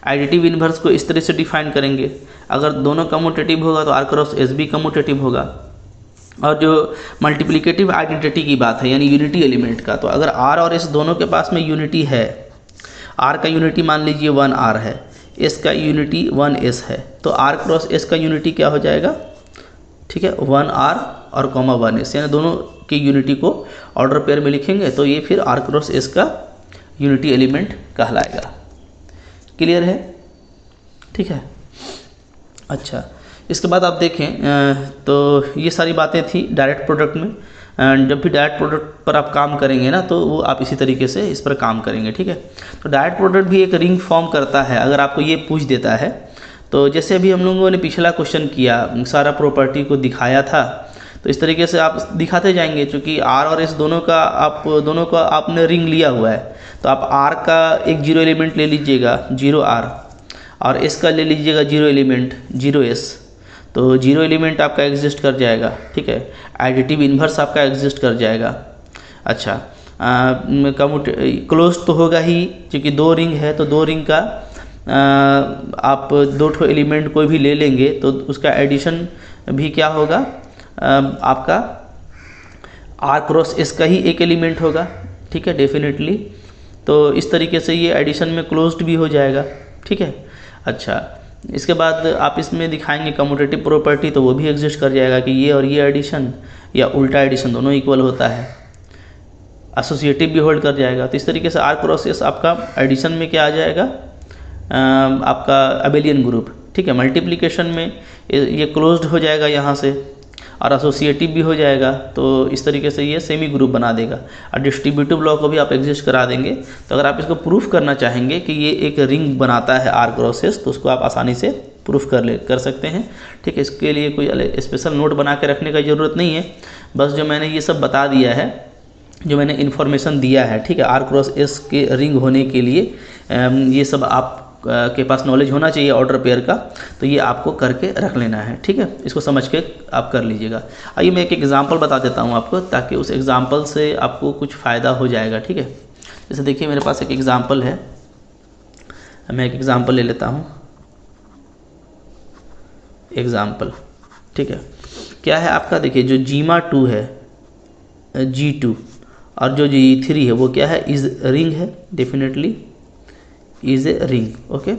एडिटिव इन्वर्स को इस तरह से डिफाइन करेंगे। अगर दोनों कम्यूटेटिव होगा तो आर क्रॉस एस भी कम्यूटेटिव होगा। और जो मल्टीप्लिकेटिव आइडेंटिटी की बात है, यानी यूनिटी एलिमेंट का, तो अगर आर और एस दोनों के पास में यूनिटी है, आर का यूनिटी मान लीजिए 1 आर है, एस का यूनिटी 1 एस है, तो आर क्रॉस एस का यूनिटी क्या हो जाएगा, ठीक है, 1 आर और कॉमा 1 एस, यानी दोनों की यूनिटी को ऑर्डर पेयर में लिखेंगे तो ये फिर आर क्रॉस एस का यूनिटी एलिमेंट कहलाएगा। क्लियर है, ठीक है। अच्छा, इसके बाद आप देखें तो ये सारी बातें थी डायरेक्ट प्रोडक्ट में। जब भी डायरेक्ट प्रोडक्ट पर आप काम करेंगे ना, तो वो आप इसी तरीके से इस पर काम करेंगे, ठीक है। तो डायरेक्ट प्रोडक्ट भी एक रिंग फॉर्म करता है। अगर आपको ये पूछ देता है, तो जैसे अभी हम लोगों ने पिछला क्वेश्चन किया, सारा प्रॉपर्टी को दिखाया था, तो इस तरीके से आप दिखाते जाएंगे। चूँकि आर और एस दोनों का आपने रिंग लिया हुआ है, तो आप आर का एक जीरो एलिमेंट ले लीजिएगा, जीरो आर, और एस का ले लीजिएगा जीरो एलिमेंट, जीरो एस। तो जीरो एलिमेंट आपका एग्जिस्ट कर जाएगा, ठीक है, एडिटिव इन्वर्स आपका एग्जिस्ट कर जाएगा। अच्छा, क्लोज तो होगा ही, क्योंकि दो रिंग है, तो दो रिंग का आप दो ठो एलिमेंट कोई भी ले लेंगे तो उसका एडिशन भी क्या होगा, आपका आर क्रॉस एस का ही एक एलिमेंट होगा, ठीक है, डेफिनेटली। तो इस तरीके से ये एडिशन में क्लोज्ड भी हो जाएगा, ठीक है। अच्छा, इसके बाद आप इसमें दिखाएंगे कम्यूटेटिव प्रॉपर्टी, तो वो भी एग्जिस्ट कर जाएगा कि ये और ये एडिशन या उल्टा एडिशन दोनों इक्वल होता है। एसोसिएटिव भी होल्ड कर जाएगा। तो इस तरीके से आर क्रॉस एस आपका एडिशन में क्या आ जाएगा, आपका अबेलियन ग्रुप, ठीक है। मल्टीप्लिकेशन में ये क्लोज्ड हो जाएगा यहाँ से, और एसोसिएटिव भी हो जाएगा। तो इस तरीके से ये सेमी ग्रुप बना देगा। और डिस्ट्रीब्यूटिव लॉ को भी आप एग्जिस्ट करा देंगे। तो अगर आप इसको प्रूफ करना चाहेंगे कि ये एक रिंग बनाता है आर क्रॉस एस, तो उसको आप आसानी से प्रूफ कर सकते हैं, ठीक है। इसके लिए कोई स्पेशल नोट बना के रखने की ज़रूरत नहीं है। बस जो मैंने ये सब बता दिया है, जो मैंने इन्फॉर्मेशन दिया है, ठीक है, आर क्रॉस एस के रिंग होने के लिए ये सब आप के पास नॉलेज होना चाहिए ऑर्डर पेयर का। तो ये आपको करके रख लेना है, ठीक है। इसको समझ के आप कर लीजिएगा। आइए मैं एक एग्जांपल बता देता हूँ आपको, ताकि उस एग्जांपल से आपको कुछ फ़ायदा हो जाएगा, ठीक है। जैसे देखिए मेरे पास एक एग्जांपल है, मैं एक एग्जांपल ले लेता हूँ। एग्जांपल, ठीक है, क्या है आपका, देखिए जो जीमा 2 है, G2, और जो G3 है वो क्या है, इज रिंग है, definitely is a ring, okay.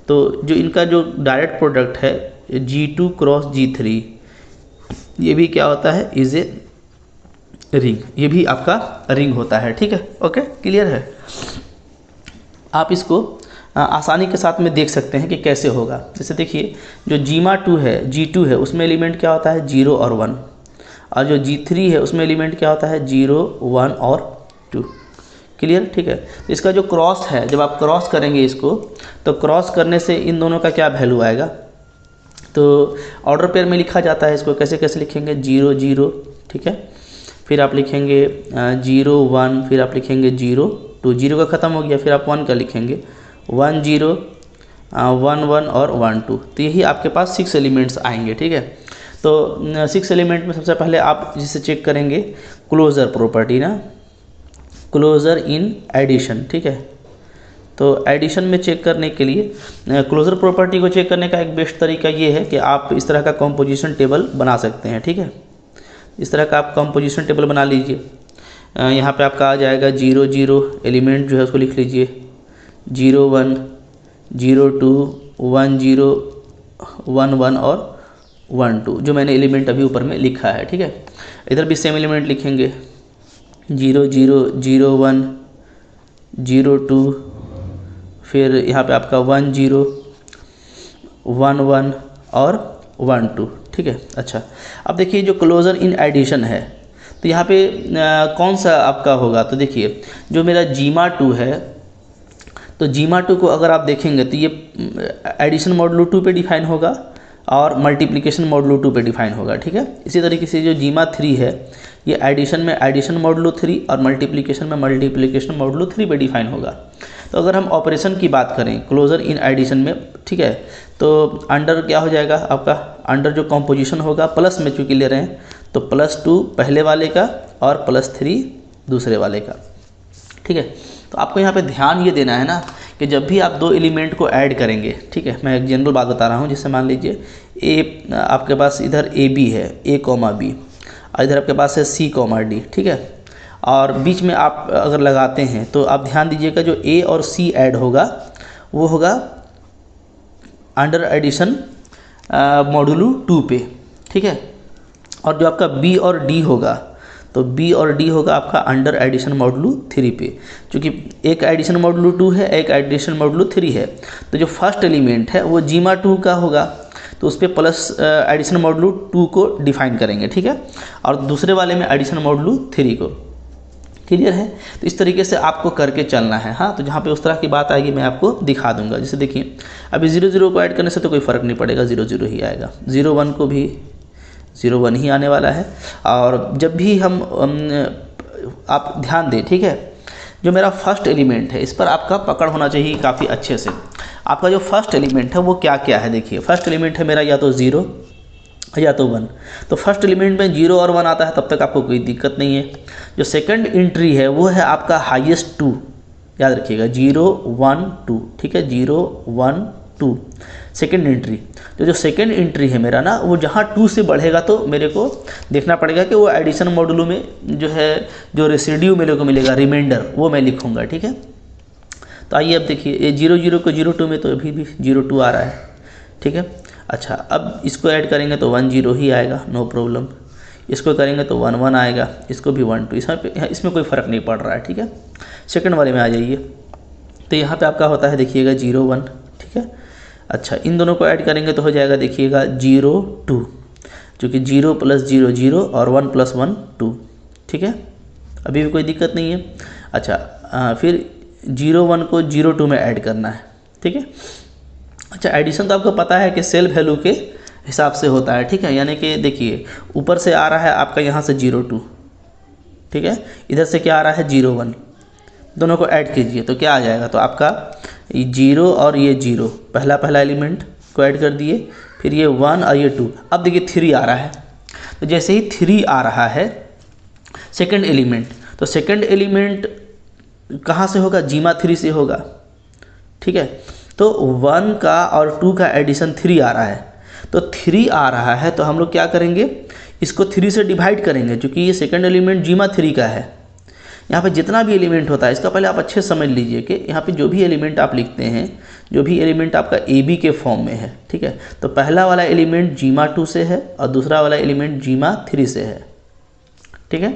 तो जो इनका जो डायरेक्ट प्रोडक्ट है G2 क्रॉस G3, ये भी क्या होता है, इज ए रिंग, ये भी आपका रिंग होता है, ठीक है, ओके, क्लियर है। आप इसको आसानी के साथ में देख सकते हैं कि कैसे होगा। जैसे देखिए जो जीमा 2 है, G2 है, उसमें एलिमेंट क्या होता है, 0 और 1, और जो G3 है उसमें एलिमेंट क्या होता है, 0, 1 और 2, क्लियर, ठीक है। तो इसका जो क्रॉस है, जब आप क्रॉस करेंगे इसको, तो क्रॉस करने से इन दोनों का क्या वैल्यू आएगा, तो ऑर्डर पेयर में लिखा जाता है। इसको कैसे कैसे लिखेंगे, 0, 0, ठीक है, फिर आप लिखेंगे 0, 1, फिर आप लिखेंगे 0, 2, 0 का ख़त्म हो गया, फिर आप 1 का लिखेंगे, 1, 0, 1, 1 और 1, 2। तो यही आपके पास 6 एलिमेंट्स आएंगे, ठीक है। तो 6 एलिमेंट में सबसे पहले आप जिसे चेक करेंगे, क्लोजर प्रॉपर्टी ना, क्लोजर इन एडिशन, ठीक है। तो एडिशन में चेक करने के लिए क्लोजर प्रॉपर्टी को चेक करने का एक बेस्ट तरीका ये है कि आप इस तरह का कंपोजिशन टेबल बना सकते हैं, ठीक है। इस तरह का आप कंपोजिशन टेबल बना लीजिए। यहाँ पे आपका आ जाएगा 0, 0 एलिमेंट जो है उसको लिख लीजिए, 0, 1, 0, 2, 1, 0, 1, 1 और 1, 2, जो मैंने एलिमेंट अभी ऊपर में लिखा है, ठीक है। इधर भी सेम एलिमेंट लिखेंगे, 0, 0, 0, 1, 0, 2, फिर यहाँ पे आपका 1, 0, 1, 1, और 1 2, ठीक है। अच्छा, अब देखिए जो क्लोजर इन एडिशन है तो यहाँ पे कौन सा आपका होगा, तो देखिए जो मेरा जीमा 2 है, तो जीमा 2 को अगर आप देखेंगे तो ये एडिशन मॉडुलो 2 पे डिफाइन होगा और मल्टीप्लिकेशन मॉडुलो 2 पे डिफाइन होगा, ठीक है। इसी तरीके से जो जीमा 3 है ये एडिशन में एडिशन मॉडुलो 3 और मल्टीप्लिकेशन में मल्टीप्लिकेशन मॉडुलो 3 पे डिफाइन होगा। तो अगर हम ऑपरेशन की बात करें क्लोजर इन एडिशन में, ठीक है, तो अंडर क्या हो जाएगा आपका, अंडर जो कॉम्पोजिशन होगा प्लस में चूँकि ले रहे हैं तो +2 पहले वाले का और +3 दूसरे वाले का, ठीक है। तो आपको यहाँ पे ध्यान ये देना है ना कि जब भी आप दो एलिमेंट को ऐड करेंगे, ठीक है, मैं एक जनरल बात बता रहा हूँ, जैसे मान लीजिए ए आपके पास इधर ए बी है, A, B, और इधर आपके पास है C, D, ठीक है, और बीच में आप अगर लगाते हैं तो आप ध्यान दीजिएगा जो A और C ऐड होगा वो होगा अंडर एडिशन मॉडुलो 2 पे, ठीक है, और जो आपका B और D होगा तो B और D होगा आपका अंडर एडिशन मॉडुलो 3 पे, क्योंकि एक एडिशन मॉडुलो 2 है, एक एडिशन मॉडुलो 3 है। तो जो फर्स्ट एलिमेंट है वो जीमा 2 का होगा तो उस पर प्लस एडिशन मॉडुलो 2 को डिफाइन करेंगे, ठीक है, और दूसरे वाले में एडिशन मॉडुलो 3 को। क्लियर है? तो इस तरीके से आपको करके चलना है। हाँ, तो जहाँ पे उस तरह की बात आएगी मैं आपको दिखा दूंगा। जैसे देखिए अभी 0 0 को ऐड करने से तो कोई फ़र्क नहीं पड़ेगा, 0 0 ही आएगा, 0 1 को भी 0 1 ही आने वाला है। और जब भी हम आप ध्यान दें, ठीक है, जो मेरा फर्स्ट एलिमेंट है इस पर आपका पकड़ होना चाहिए काफ़ी अच्छे से। आपका जो फर्स्ट एलिमेंट है वो क्या क्या है, देखिए फर्स्ट एलिमेंट है मेरा या तो 0 या तो 1। तो फर्स्ट एलिमेंट में 0 और 1 आता है तब तक आपको कोई दिक्कत नहीं है। जो सेकंड एंट्री है वो है आपका हाईएस्ट 2, याद रखिएगा 0 1 2, ठीक है, 0 1 2 सेकेंड एंट्री। तो जो सेकेंड एंट्री है मेरा ना वो जहाँ 2 से बढ़ेगा तो मेरे को देखना पड़ेगा कि वो एडिशन मॉडुलो में जो है जो रेसिड्यू मेरे को मिलेगा रिमाइंडर वो मैं लिखूँगा, ठीक है। तो आइए अब देखिए ये 0 0 को 0 2 में तो अभी भी 0 2 आ रहा है, ठीक है। अच्छा, अब इसको ऐड करेंगे तो 1 0 ही आएगा, नो प्रॉब्लम। इसको करेंगे तो 1 1 आएगा, इसको भी 1 2, इसमें कोई फ़र्क नहीं पड़ रहा है, ठीक है। सेकंड वाले में आ जाइए तो यहाँ पे आपका होता है देखिएगा 0 1, ठीक है। अच्छा, इन दोनों को ऐड करेंगे तो हो जाएगा देखिएगा 0 2, क्योंकि 0 + 0 0 और 1 + 1 2, ठीक है, अभी भी कोई दिक्कत नहीं है। अच्छा, फिर 0 1 को 0 2 में ऐड करना है, ठीक है। अच्छा, एडिशन तो आपको पता है कि सेल वैल्यू के हिसाब से होता है, ठीक है, यानी कि देखिए ऊपर से आ रहा है आपका यहाँ से 0 2, ठीक है, इधर से क्या आ रहा है 0 1, दोनों को ऐड कीजिए तो क्या आ जाएगा, तो आपका 0 और ये 0 पहला एलिमेंट को ऐड कर दिए, फिर ये 1 और ये 2, अब देखिए 3 आ रहा है। तो जैसे ही 3 आ रहा है सेकंड एलिमेंट, तो सेकंड एलिमेंट कहाँ से होगा, जीमा 3 से होगा, ठीक है। तो 1 का और 2 का एडिशन 3 आ रहा है, तो 3 आ रहा है तो हम लोग क्या करेंगे, इसको 3 से डिवाइड करेंगे, क्योंकि ये सेकंड एलिमेंट जीमा 3 का है। यहाँ पे जितना भी एलिमेंट होता है इसका पहले आप अच्छे समझ लीजिए कि यहाँ पे जो भी एलिमेंट आप लिखते हैं, जो भी एलिमेंट आपका ए बी के फॉर्म में है, ठीक है, तो पहला वाला एलिमेंट जीमा 2 से है और दूसरा वाला एलिमेंट जीमा 3 से है, ठीक है।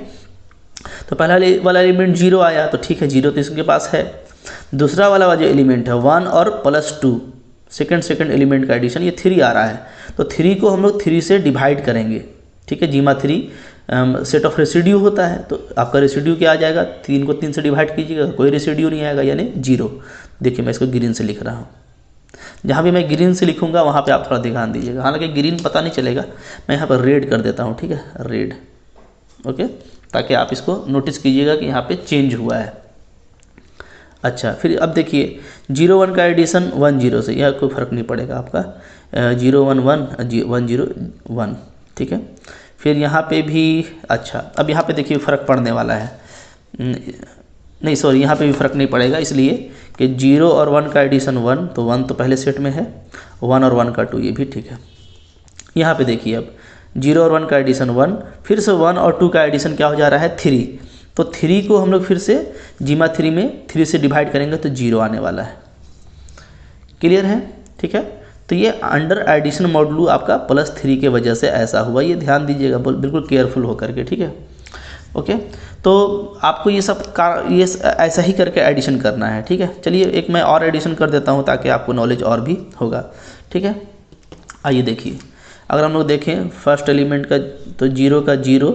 तो पहला वाला एलिमेंट 0 आया तो ठीक है, 0 तो इसके पास है। दूसरा वाला जो एलिमेंट है 1 और +2 सेकंड एलिमेंट का एडिशन, ये 3 आ रहा है, तो 3 को हम लोग 3 से डिवाइड करेंगे, ठीक है। जीमा 3 सेट ऑफ रेसिड्यू होता है, तो आपका रेसिड्यू क्या आ जाएगा, 3 को 3 से डिवाइड कीजिएगा, कोई रेसिड्यू नहीं आएगा, यानी 0। देखिए मैं इसको ग्रीन से लिख रहा हूँ, जहाँ भी मैं ग्रीन से लिखूँगा वहाँ पे आप थोड़ा ध्यान दीजिएगा, हालांकि ग्रीन पता नहीं चलेगा, मैं यहाँ पर रेड कर देता हूँ, ठीक है, रेड, ओके, ताकि आप इसको नोटिस कीजिएगा कि यहाँ पे चेंज हुआ है। अच्छा, फिर अब देखिए 0 1 का एडिशन 1 0 से, यह कोई फ़र्क नहीं पड़ेगा आपका, 0 1 1 1 0 1, ठीक है। फिर यहाँ पे भी, अच्छा अब यहाँ पे देखिए फ़र्क पड़ने वाला है, नहीं सॉरी, यहाँ पे भी फ़र्क नहीं पड़ेगा, इसलिए कि 0 और 1 का एडिशन 1, तो 1 तो पहले सेट में है, 1 और 1 का 2, ये भी ठीक है। यहाँ पे देखिए अब 0 और 1 का एडिशन 1, फिर से 1 और 2 का एडिशन क्या हो जा रहा है 3, तो 3 को हम लोग फिर से जीमा 3 में 3 से डिवाइड करेंगे तो 0 आने वाला है। क्लियर है? ठीक है, तो ये अंडर एडिशन मॉडुलो आपका +3 के वजह से ऐसा हुआ, ये ध्यान दीजिएगा बिल्कुल केयरफुल होकर के, ठीक है। ओके, तो आपको ये सब ये ऐसा ही करके एडिशन करना है, ठीक है। चलिए एक मैं और एडिशन कर देता हूँ ताकि आपको नॉलेज और भी होगा, ठीक है। आइए देखिए, अगर हम लोग देखें फर्स्ट एलिमेंट का तो 0 का 0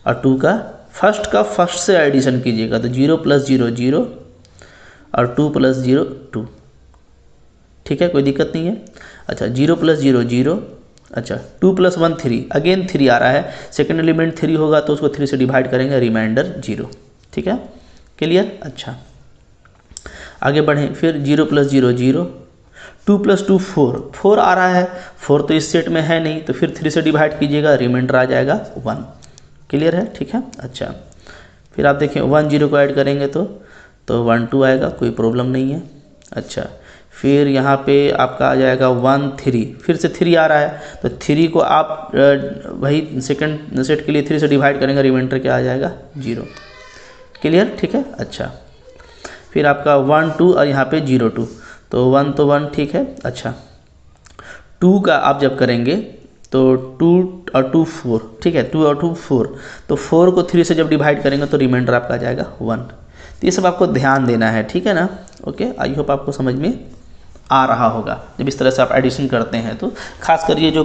और 2 का फर्स्ट से एडिशन कीजिएगा तो 0 + 0 0 और 2 + 0 2। ठीक है, कोई दिक्कत नहीं है। अच्छा 0 + 0 0। अच्छा 2 + 1 3, अगेन 3 आ रहा है, सेकंड एलिमेंट 3 होगा तो उसको 3 से डिवाइड करेंगे, रिमाइंडर 0। ठीक है, क्लियर। अच्छा आगे बढ़ें, फिर 0 + 0 0, 2 + 2 4, 4 आ रहा है, 4 तो इस सेट में है नहीं तो फिर 3 से डिवाइड कीजिएगा, रिमाइंडर आ जाएगा 1। क्लियर है, ठीक है। अच्छा फिर आप देखें 1 0 को ऐड करेंगे तो 1 2 आएगा, कोई प्रॉब्लम नहीं है। अच्छा फिर यहाँ पे आपका आ जाएगा 1 3, फिर से 3 आ रहा है तो 3 को आप वही सेकंड सेट के लिए 3 से डिवाइड करेंगे, रिमाइंडर क्या आ जाएगा 0। क्लियर, ठीक है। अच्छा फिर आपका 1 2 और यहाँ पे 0 2, तो 1 तो 1 ठीक है। अच्छा 2 का आप जब करेंगे तो 2 और 2 4, ठीक है, 2 और 2 4, तो 4 को 3 से जब डिवाइड करेंगे तो रिमाइंडर आपका आ जाएगा 1। तो ये सब आपको ध्यान देना है, ठीक है ना। ओके, आई होप आपको समझ में आ रहा होगा जब इस तरह से आप एडिशन करते हैं तो। खासकर ये जो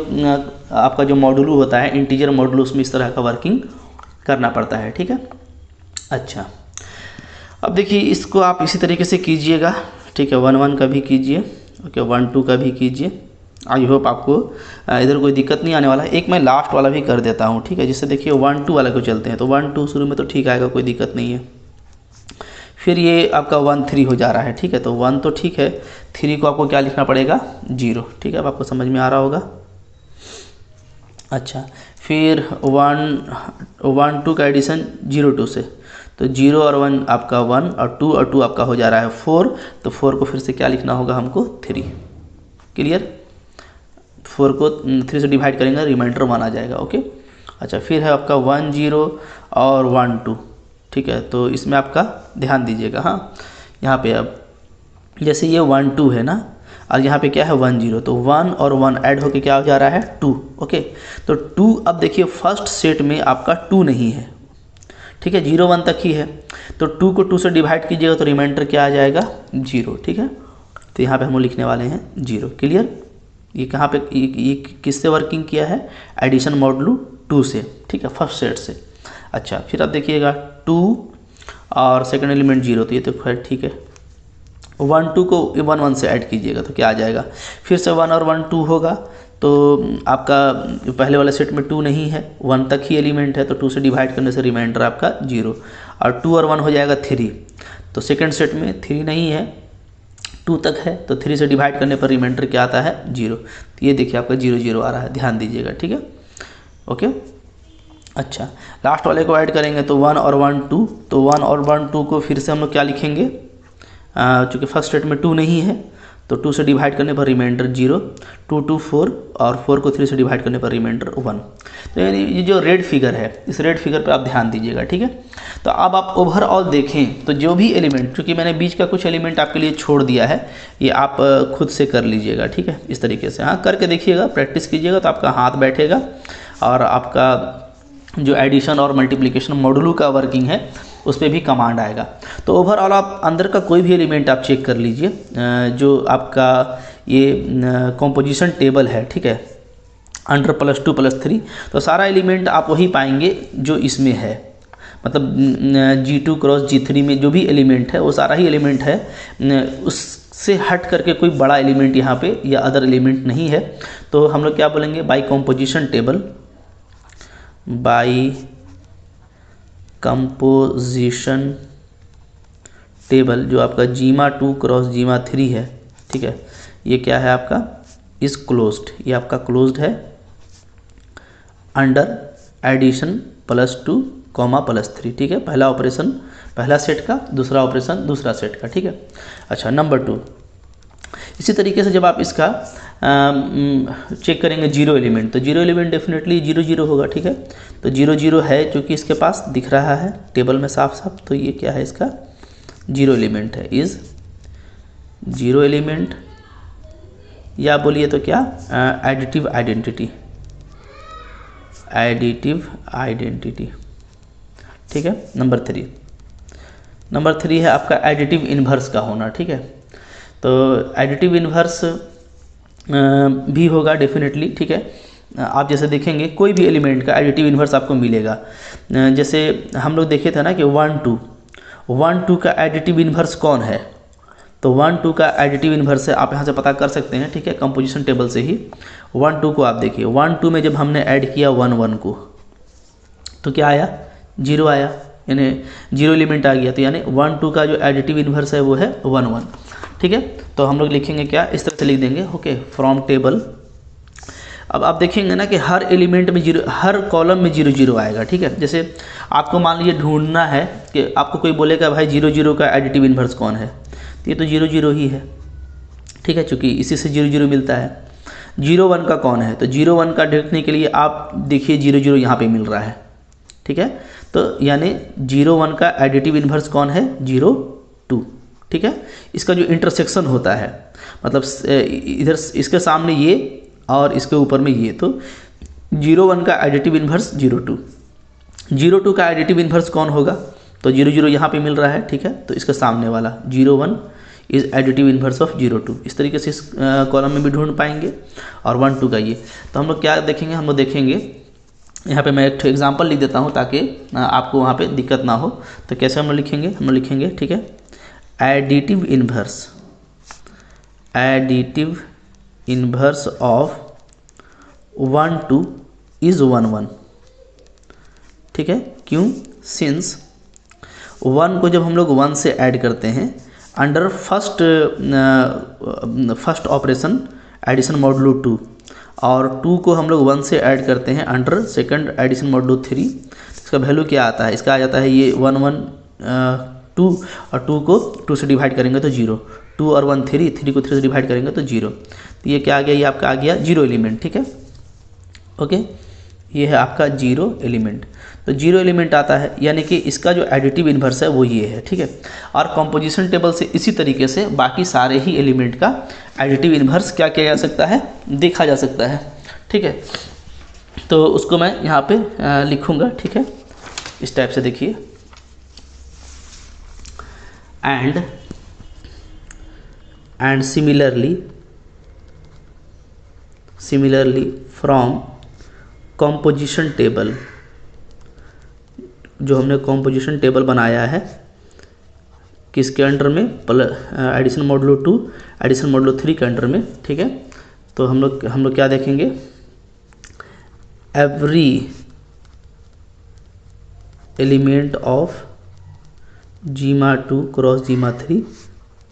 आपका जो मॉड्यूलो होता है, इंटीजर मॉड्यूलो, उसमें इस तरह का वर्किंग करना पड़ता है, ठीक है। अच्छा अब देखिए इसको आप इसी तरीके से कीजिएगा, ठीक है, 1 1 का भी कीजिए, ओके, 1 2 का भी कीजिए। आई होप आपको इधर कोई दिक्कत नहीं आने वाला है। एक मैं लास्ट वाला भी कर देता हूँ, ठीक है, जिससे देखिए 1 2 वाले को चलते हैं तो 1 2 शुरू में तो ठीक आएगा, कोई दिक्कत नहीं है। फिर ये आपका 1 3 हो जा रहा है, ठीक है, तो 1 तो ठीक है, 3 को आपको क्या लिखना पड़ेगा 0, ठीक है, अब आपको समझ में आ रहा होगा। अच्छा फिर 1 2 का एडिशन 0 2 से, तो 0 और 1 आपका 1 और 2 आपका हो जा रहा है 4, तो 4 को फिर से क्या लिखना होगा हमको 3। क्लियर, 4 को 3 से डिवाइड करेंगे, रिमाइंडर 1 आ जाएगा। ओके अच्छा फिर है आपका 1 0 और 1 2, ठीक है, तो इसमें आपका ध्यान दीजिएगा। हाँ यहाँ पे अब जैसे ये 1 2 है ना, और यहाँ पे क्या है 1 0, तो 1 और 1 ऐड होके क्या हो जा रहा है 2। ओके तो 2, अब देखिए फर्स्ट सेट में आपका 2 नहीं है, ठीक है, 0 1 तक ही है, तो 2 को 2 से डिवाइड कीजिएगा तो रिमाइंडर क्या आ जाएगा 0। ठीक है, तो यहाँ पे हम लिखने वाले हैं 0। क्लियर, ये कहाँ पे ये किससे वर्किंग किया है, एडिशन मॉड्यूलो 2 से, ठीक है, फर्स्ट सेट से। अच्छा फिर आप देखिएगा 2 और सेकंड एलिमेंट 0, तो ये तो खैर ठीक है। 1 2 को 1 1 से ऐड कीजिएगा तो क्या आ जाएगा, फिर से 1 और 1 2 होगा, तो आपका पहले वाले सेट में 2 नहीं है, 1 तक ही एलिमेंट है, तो 2 से डिवाइड करने से रिमाइंडर आपका 0, और 2 और 1 हो जाएगा 3, तो सेकंड सेट में 3 नहीं है, 2 तक है, तो 3 से डिवाइड करने पर रिमाइंडर क्या आता है 0। तो ये देखिए आपका 0 0 आ रहा है, ध्यान दीजिएगा, ठीक है। ओके अच्छा लास्ट वाले को ऐड करेंगे तो 1 और 1 2, तो 1 और 1 2 को फिर से हम लोग क्या लिखेंगे, चूँकि फर्स्ट सेट में 2 नहीं है तो 2 से डिवाइड करने पर रिमाइंडर 0, 2 2 4, और 4 को 3 से डिवाइड करने पर रिमाइंडर 1। तो यानी ये जो रेड फिगर है, इस रेड फिगर पर आप ध्यान दीजिएगा, ठीक है। तो अब आप ओवरऑल देखें तो जो भी एलिमेंट, चूँकि मैंने बीच का कुछ एलिमेंट आपके लिए छोड़ दिया है, ये आप खुद से कर लीजिएगा, ठीक है, इस तरीके से। हाँ करके देखिएगा, प्रैक्टिस कीजिएगा तो आपका हाथ बैठेगा और आपका जो एडिशन और मल्टीप्लिकेशन मॉड्यूलो का वर्किंग है उस पर भी कमांड आएगा। तो ओवरऑल आप अंदर का कोई भी एलिमेंट आप चेक कर लीजिए, जो आपका ये कॉम्पोजिशन टेबल है, ठीक है, अंडर +2 +3, तो सारा एलिमेंट आप वही पाएंगे जो इसमें है, मतलब G2 × G3 में जो भी एलिमेंट है वो सारा ही एलिमेंट है, उससे हट करके कोई बड़ा एलिमेंट यहाँ पे या अदर एलिमेंट नहीं है। तो हम लोग क्या बोलेंगे, by composition table, by composition table, जो आपका जीमा 2 × जीमा 3 है, ठीक है, ये क्या है आपका इज क्लोज्ड, ये आपका क्लोज्ड है अंडर एडिशन +2 +3, ठीक है, पहला ऑपरेशन पहला सेट का, दूसरा ऑपरेशन दूसरा सेट का, ठीक है। अच्छा नंबर 2, इसी तरीके से जब आप इसका चेक करेंगे 0 एलिमेंट, तो 0 एलिमेंट डेफिनेटली 0 0 होगा, ठीक है, तो 0 0 है क्योंकि इसके पास दिख रहा है टेबल में साफ साफ, तो ये क्या है इसका 0 एलिमेंट है, इज 0 एलिमेंट, या बोलिए तो क्या एडिटिव आइडेंटिटी, एडिटिव आइडेंटिटी, ठीक है। नंबर 3 है आपका एडिटिव इन्वर्स का होना, ठीक है। तो एडिटिव इन्वर्स भी होगा डेफिनेटली, ठीक है। आप जैसे देखेंगे कोई भी एलिमेंट का एडिटिव इन्वर्स आपको मिलेगा। जैसे हम लोग देखे थे ना कि 1 2 का एडिटिव इन्वर्स कौन है, तो 1 2 का एडिटिव इन्वर्स है, आप यहाँ से पता कर सकते हैं, ठीक है, कंपोजिशन टेबल से ही। 1 2 को आप देखिए, 1 2 में जब हमने ऐड किया 1 1 को, तो क्या आया, 0 आया, यानी 0 एलिमेंट आ गया। तो यानी 1 2 का जो एडिटिव इन्वर्स है वो है 1 1, ठीक है। तो हम लोग लिखेंगे क्या, इस तरह से लिख देंगे, ओके, फ्रॉम टेबल। अब आप देखेंगे ना कि हर एलिमेंट में 0, हर कॉलम में 0 0 आएगा, ठीक है। जैसे आपको मान लीजिए ढूंढना है कि आपको कोई बोलेगा भाई 0 0 का एडिटिव इन्वर्स कौन है, तो ये तो 0 0 ही है, ठीक है, चूँकि इसी से 0 0 मिलता है। 0 1 का कौन है, तो 0 1 का देखने के लिए आप देखिए 0 0 यहाँ पे मिल रहा है, ठीक है। तो यानी 0 1 का एडिटिव इन्वर्स कौन है, 0 2, ठीक है। इसका जो इंटरसेक्शन होता है, मतलब इधर इसके सामने ये और इसके ऊपर में ये, तो 0 1 का एडिटिव इन्वर्स 0 2। 0 2 का एडिटिव इन्वर्स कौन होगा, तो 0 0 यहाँ पे मिल रहा है, ठीक है। तो इसके सामने वाला 0 1 इज एडिटिव इन्वर्स ऑफ 0 2। इस तरीके से इस कॉलम में भी ढूंढ पाएंगे। और 1 2 का ये, तो हम लोग क्या देखेंगे, हम लोग देखेंगे यहाँ पे मैं एक एग्जांपल लिख देता हूँ ताकि आपको वहाँ पे दिक्कत ना हो। तो कैसे हम लोग लिखेंगे, हम लोग लिखेंगे, ठीक है, एडिटिव इन्वर्स ऑफ 1 2 इज 1 1, ठीक है। क्यों, सिंस 1 को जब हम लोग 1 से ऐड करते हैं under first operation addition modulo 2, और 2 को हम लोग 1 से ऐड करते हैं अंडर सेकंड एडिशन मॉडुलो 3, इसका वैल्यू क्या आता है, इसका आ जाता है ये 1 1 2, और 2 को 2 से डिवाइड करेंगे तो 0, 2 और 1 3, 3 को 3 से डिवाइड करेंगे तो 0। तो ये क्या आ गया, ये आपका आ गया 0 एलिमेंट, ठीक है, ओके। ये है आपका 0 एलिमेंट। तो 0 एलिमेंट आता है, यानी कि इसका जो एडिटिव इन्वर्स है वो ये है, ठीक है। और कंपोजिशन टेबल से इसी तरीके से बाकी सारे ही एलिमेंट का एडिटिव इन्वर्स क्या किया जा सकता है, देखा जा सकता है, ठीक है। तो उसको मैं यहाँ पे लिखूँगा, ठीक है, इस टाइप से देखिए, and similarly from composition table, जो हमने कंपोजिशन टेबल बनाया है किसके अंडर में, एडिशन मॉडुलो 2 एडिशन मॉडुलो 3 के अंडर में, ठीक है। तो हम लोग क्या देखेंगे, एवरी एलिमेंट ऑफ जीमा 2 क्रॉस जीमा 3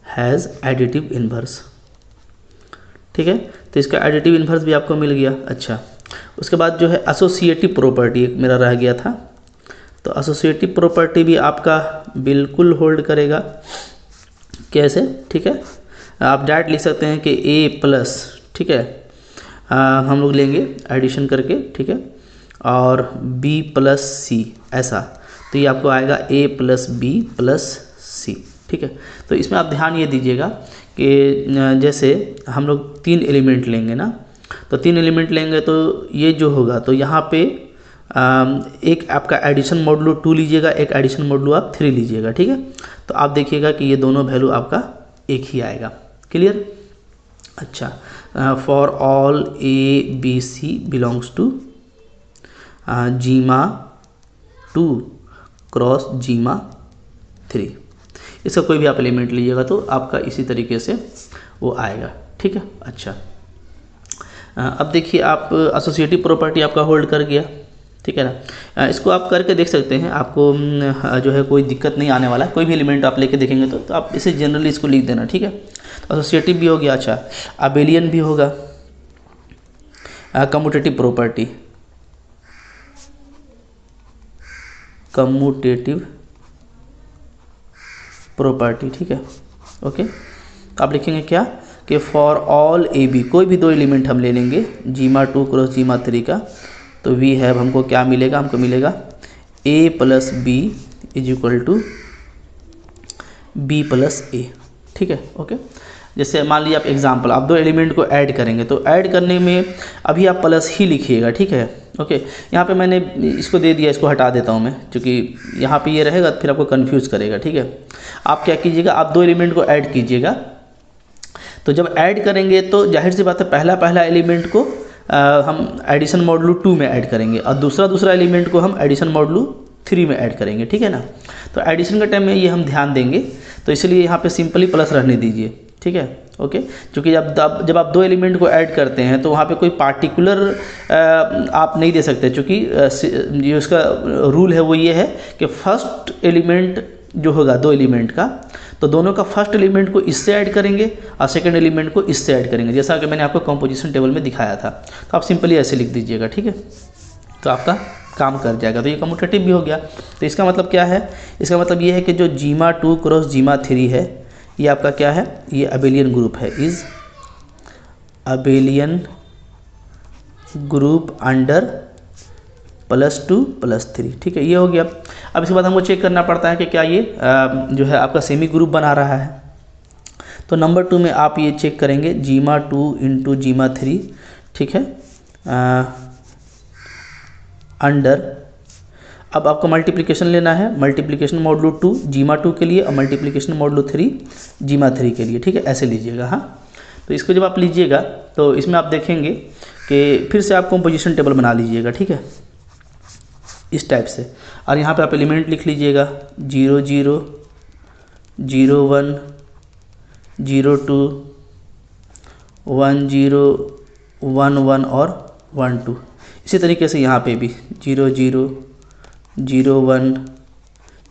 हैज़ एडिटिव इन्वर्स, ठीक है। तो इसका एडिटिव इन्वर्स भी आपको मिल गया। अच्छा, उसके बाद जो है एसोसिएटिव प्रॉपर्टी एक मेरा रह गया था, तो एसोसिएटिव प्रॉपर्टी भी आपका बिल्कुल होल्ड करेगा। कैसे, ठीक है, आप डायरेक्ट लिख सकते हैं कि a प्लस, ठीक है, हम लोग लेंगे एडिशन करके, ठीक है, और b प्लस c, ऐसा, तो ये आपको आएगा a plus b plus c, ठीक है। तो इसमें आप ध्यान ये दीजिएगा कि जैसे हम लोग 3 एलिमेंट लेंगे ना, तो 3 एलिमेंट लेंगे तो ये जो होगा, तो यहाँ पे एक आपका एडिशन मॉडुलो 2 लीजिएगा, एक एडिशन मॉडुलो आप 3 लीजिएगा, ठीक है। तो आप देखिएगा कि ये दोनों वैल्यू आपका एक ही आएगा, क्लियर। अच्छा, for all a b c belongs to जीमा 2 क्रॉस जीमा 3, इसका कोई भी आप एलिमेंट लीजिएगा तो आपका इसी तरीके से वो आएगा, ठीक है। अच्छा, अब देखिए आप एसोसिएटिव प्रॉपर्टी आपका होल्ड कर गया, ठीक है ना। इसको आप करके देख सकते हैं, आपको जो है कोई दिक्कत नहीं आने वाला। कोई भी एलिमेंट आप लेके देखेंगे तो आप इसे जनरली इसको लिख देना, ठीक है। तो एसोसिएटिव भी हो गया। अच्छा, अबेलियन भी होगा, कम्यूटेटिव प्रॉपर्टी, ठीक है, ओके। तो आप लिखेंगे क्या कि फॉर ऑल ए बी, कोई भी 2 एलिमेंट हम ले लेंगे जीमा 2 क्रॉस जीमा 3 का, तो वी हैव हमको क्या मिलेगा, हमको मिलेगा a plus B is equal to B plus A, ठीक है, ओके। जैसे मान लीजिए आप एग्जांपल, आप 2 एलिमेंट को ऐड करेंगे, तो ऐड करने में अभी आप प्लस ही लिखिएगा, ठीक है, ओके। यहाँ पे मैंने इसको दे दिया, इसको हटा देता हूँ मैं, क्योंकि यहाँ पे ये रहेगा फिर आपको कंफ्यूज करेगा, ठीक है। आप क्या कीजिएगा, आप 2 एलिमेंट को ऐड कीजिएगा, तो जब ऐड करेंगे तो जाहिर सी बात है पहला एलिमेंट को हम एडिशन मॉडुलो 2 में ऐड करेंगे और दूसरा एलिमेंट को हम एडिशन मॉडुलो 3 में ऐड करेंगे, ठीक है ना। तो एडिशन के टाइम में ये हम ध्यान देंगे, तो इसलिए यहाँ पे सिंपली प्लस रहने दीजिए, ठीक है, ओके। क्योंकि जब आप 2 एलिमेंट को ऐड करते हैं तो वहाँ पे कोई पार्टिकुलर आप नहीं दे सकते, क्योंकि ये उसका रूल है वो ये है कि फर्स्ट एलिमेंट जो होगा 2 एलिमेंट का, तो दोनों का फर्स्ट एलिमेंट को इससे ऐड करेंगे और सेकंड एलिमेंट को इससे ऐड करेंगे, जैसा कि मैंने आपको कंपोजिशन टेबल में दिखाया था। तो आप सिंपली ऐसे लिख दीजिएगा, ठीक है, तो आपका काम कर जाएगा। तो ये कम्यूटेटिव भी हो गया। तो इसका मतलब क्या है, इसका मतलब ये है कि जो जीमा 2 क्रॉस जीमा 3 है, ये आपका क्या है, ये अबेलियन ग्रुप है, इज अबेलियन ग्रुप अंडर +2 +3, ठीक है, ये हो गया। अब इसके बाद हमको चेक करना पड़ता है कि क्या ये जो है आपका सेमी ग्रुप बना रहा है। तो नंबर 2 में आप ये चेक करेंगे जीमा 2 इंटू जीमा 3, ठीक है, अंडर, अब आपको मल्टीप्लिकेशन लेना है, मल्टीप्लिकेशन मॉडुलो 2 जीमा 2 के लिए और मल्टीप्लिकेशन मॉडुलो 3 जीमा 3 के लिए, ठीक है, ऐसे लीजिएगा। हाँ, तो इसको जब आप लीजिएगा तो इसमें आप देखेंगे कि फिर से आप कंपोजिशन टेबल बना लीजिएगा, ठीक है, इस टाइप से। और यहाँ पे आप एलिमेंट लिख लीजिएगा 0 0 0 1 0 2 1 0 1 1 और 1 2। इसी तरीके से यहाँ पे भी 0 0 0 1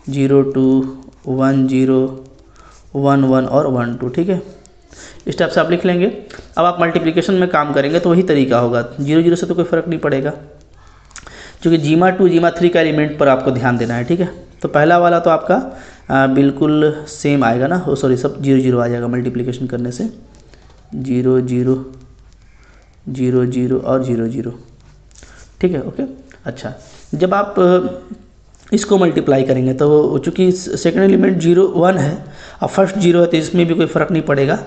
0 2 1 0 1 1 और 1 2, ठीक है, इस टाइप से आप लिख लेंगे। अब आप मल्टीप्लिकेशन में काम करेंगे तो वही तरीका होगा, 0 0 से तो कोई फ़र्क नहीं पड़ेगा, क्योंकि जीमा 2 जीमा 3 का एलिमेंट पर आपको ध्यान देना है, ठीक है। तो पहला वाला तो आपका बिल्कुल सेम आएगा ना, सॉरी सब 0 0 आ जाएगा मल्टीप्लिकेशन करने से, 0 0 0 0 और 0 0, ठीक है, ओके। अच्छा, जब आप इसको मल्टीप्लाई करेंगे तो चूँकि सेकंड एलिमेंट 0 1 है और फर्स्ट 0 है, तो इसमें भी कोई फ़र्क नहीं पड़ेगा,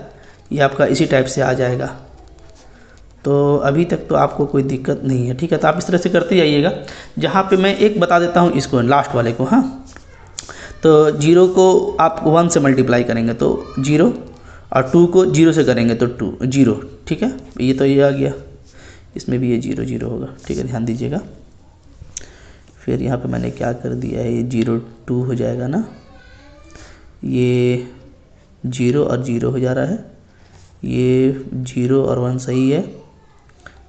ये आपका इसी टाइप से आ जाएगा। तो अभी तक तो आपको कोई दिक्कत नहीं है, ठीक है। तो आप इस तरह से करते जाइएगा। जहाँ पे मैं एक बता देता हूँ इसको, लास्ट वाले को, हाँ, तो 0 को आप 1 से मल्टीप्लाई करेंगे तो 0 और 2 को 0 से करेंगे तो 2 0, ठीक है, ये तो ये आ गया, इसमें भी ये 0 0 होगा, ठीक है, ध्यान दीजिएगा। फिर यहाँ पे मैंने क्या कर दिया है, ये 0 2 हो जाएगा ना, ये 0 और 0 हो जा रहा है, ये 0 और 1 सही है,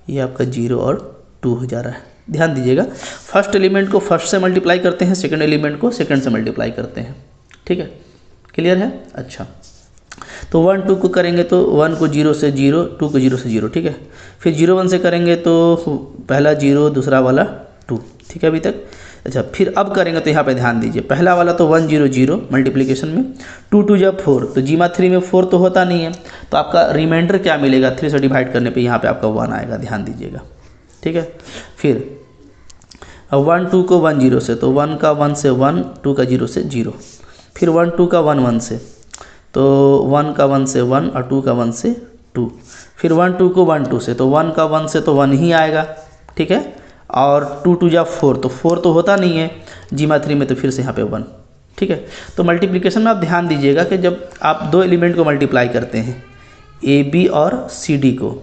ये आपका 0 और 2 हो जा रहा है। ध्यान दीजिएगा, फर्स्ट एलिमेंट को फर्स्ट से मल्टीप्लाई करते हैं, सेकंड एलिमेंट को सेकंड से मल्टीप्लाई करते हैं, ठीक है, क्लियर है। अच्छा, तो 1 2 को करेंगे तो 1 को 0 से 0, 2 को 0 से 0, ठीक है। फिर 0 1 से करेंगे तो पहला 0 दूसरा वाला 2, ठीक है अभी तक। अच्छा, फिर अब करेंगे तो यहाँ पे ध्यान दीजिए, पहला वाला तो 1 0 0 मल्टीप्लिकेशन में, 2 2 जब 4, तो जीमा 3 में 4 तो होता नहीं है, तो आपका रिमाइंडर क्या मिलेगा, 3 से डिवाइड करने पे यहाँ पे आपका 1 आएगा, ध्यान दीजिएगा, ठीक है। फिर 1 2 को 1 0 से, तो 1 का 1 से 1, 2 का 0 से 0, फिर 1 2 का 1 1 से, तो 1 का 1 से 1 और 2 का 1 से 2, फिर 1 2 को 1 2 से, तो 1 का 1 से तो 1 ही आएगा, ठीक है, और 2 2 जा 4, तो 4 तो होता नहीं है जीमा 3 में, तो फिर से यहाँ पे 1, ठीक है। तो मल्टीप्लिकेशन में आप ध्यान दीजिएगा कि जब आप 2 एलिमेंट को मल्टीप्लाई करते हैं, ए बी और सी डी को,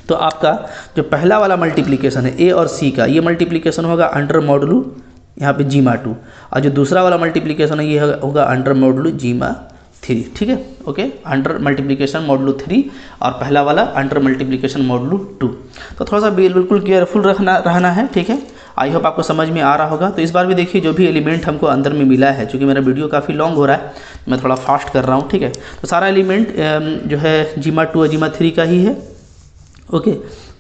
तो आपका जो पहला वाला मल्टीप्लिकेशन है ए और सी का, ये मल्टीप्लिकेशन होगा अंडर मॉडुलो यहाँ पे जीमा 2, और जो दूसरा वाला मल्टीप्लिकेशन है ये होगा अंडर मॉडुलो जीमा 3, ठीक है, ओके, अंडर मल्टीप्लिकेशन मॉडुलो 3 और पहला वाला अंडर मल्टीप्लिकेशन मॉडुलो 2। तो थोड़ा सा बिल्कुल केयरफुल रहना है, ठीक है। आई होप आपको समझ में आ रहा होगा। तो इस बार भी देखिए जो भी एलिमेंट हमको अंदर में मिला है, क्योंकि मेरा वीडियो काफ़ी लॉन्ग हो रहा है, मैं थोड़ा फास्ट कर रहा हूँ, ठीक है। तो सारा एलिमेंट जो है जीमा 2 और जीमा 3 का ही है, ओके,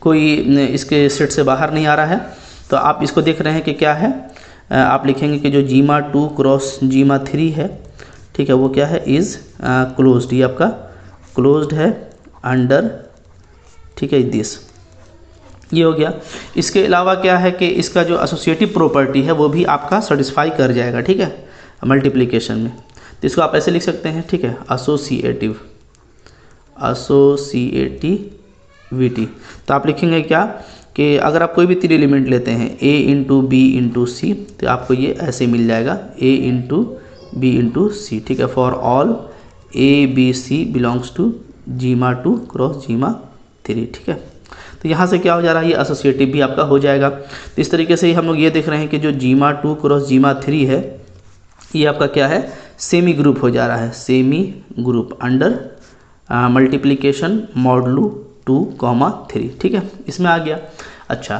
कोई इसके सेट से बाहर नहीं आ रहा है। तो आप इसको देख रहे हैं कि क्या है, आप लिखेंगे कि जो जीमा 2 क्रॉस जीमा 3 है, ठीक है, वो क्या है, इज़ क्लोज्ड, ये आपका क्लोज्ड है अंडर, ठीक है, दिस, ये हो गया। इसके अलावा क्या है कि इसका जो एसोसिएटिव प्रॉपर्टी है वो भी आपका सेटिस्फाई कर जाएगा, ठीक है, मल्टीप्लिकेशन में। तो इसको आप ऐसे लिख सकते हैं, ठीक है, एसोसिएटिविटी। तो आप लिखेंगे क्या कि अगर आप कोई भी 3 एलिमेंट लेते हैं, A into B into C, तो आपको ये ऐसे मिल जाएगा, A into B into C, ठीक है, for all A B C belongs to जीमा 2 क्रॉस जीमा 3, ठीक है। तो यहाँ से क्या हो जा रहा है, ये एसोसिएटिव भी आपका हो जाएगा। तो इस तरीके से ही हम लोग ये देख रहे हैं कि जो जीमा 2 क्रॉस जीमा 3 है, ये आपका क्या है, सेमी ग्रुप हो जा रहा है, semi group under multiplication modulo 2,3, ठीक है, इसमें आ गया। अच्छा,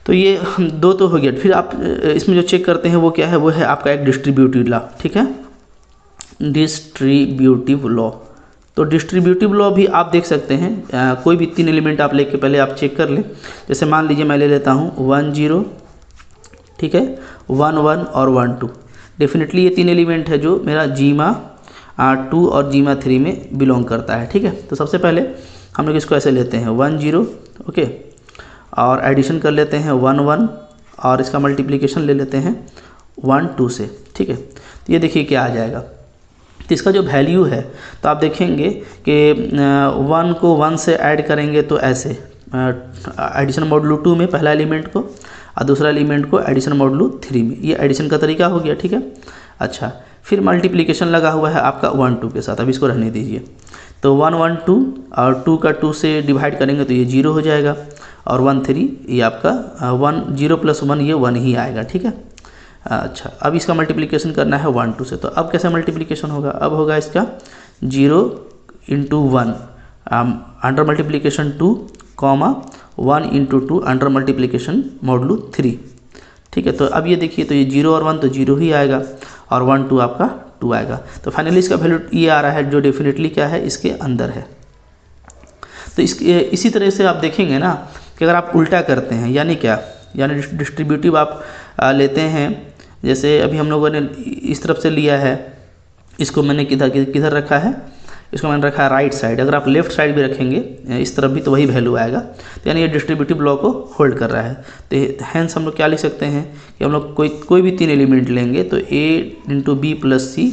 तो ये दो तो हो गया। फिर आप इसमें जो चेक करते हैं वो क्या है, वो है आपका एक डिस्ट्रीब्यूटिव लॉ, ठीक है, डिस्ट्रीब्यूटिव लॉ। तो डिस्ट्रीब्यूटिव लॉ भी आप देख सकते हैं, कोई भी 3 एलिमेंट आप लेके पहले आप चेक कर लें। जैसे मान लीजिए मैं ले लेता हूँ 1 0, ठीक है, 1 1 और 1 2। डेफिनेटली ये 3 एलिमेंट है जो मेरा जीमा 2 और जीमा 3 में बिलोंग करता है, ठीक है। तो सबसे पहले हम लोग इसको ऐसे लेते हैं 1 0, ओके, और एडिशन कर लेते हैं 1 1 और इसका मल्टीप्लिकेशन ले लेते हैं 1 2 से, ठीक है। तो ये देखिए क्या आ जाएगा। तो इसका जो वैल्यू है, तो आप देखेंगे कि 1 को 1 से ऐड करेंगे तो ऐसे एडिशन मॉडुलो 2 में पहला एलिमेंट को और दूसरा एलिमेंट को एडिशन मॉडुलो 3 में, ये एडिशन का तरीका हो गया, ठीक है। अच्छा, फिर मल्टीप्लिकेशन लगा हुआ है आपका 1 2 के साथ, अब इसको रहने दीजिए। तो 1 1 2 और 2 का 2 से डिवाइड करेंगे तो ये 0 हो जाएगा, और 1 3 ये आपका 1 0 + 1 ये 1 ही आएगा, ठीक है। अच्छा, अब इसका मल्टीप्लिकेशन करना है 1 2 से, तो अब कैसे मल्टीप्लिकेशन होगा, अब होगा इसका 0 × 1 under multiplication 2, 1 × 2 under multiplication modulo 3, ठीक है। तो अब ये देखिए, तो ये 0 और 1 तो 0 ही आएगा, और 1 2 आपका 2 आएगा। तो फाइनली इसका वैल्यू ये आ रहा है, जो डेफिनेटली क्या है, इसके अंदर है। तो इसी तरह से आप देखेंगे ना कि अगर आप उल्टा करते हैं, यानी क्या, यानी डिस्ट्रीब्यूटिव आप लेते हैं, जैसे अभी हम लोगों ने इस तरफ से लिया है, इसको मैंने किधर रखा है, इसको मैंने रखा है राइट साइड। अगर आप लेफ्ट साइड भी रखेंगे इस तरफ भी तो वही वैल्यू आएगा। तो यानी ये डिस्ट्रीब्यूटिव लॉ को होल्ड कर रहा है। तो हैंस हम लोग क्या लिख सकते हैं कि हम लोग कोई भी 3 एलिमेंट लेंगे तो a × b + c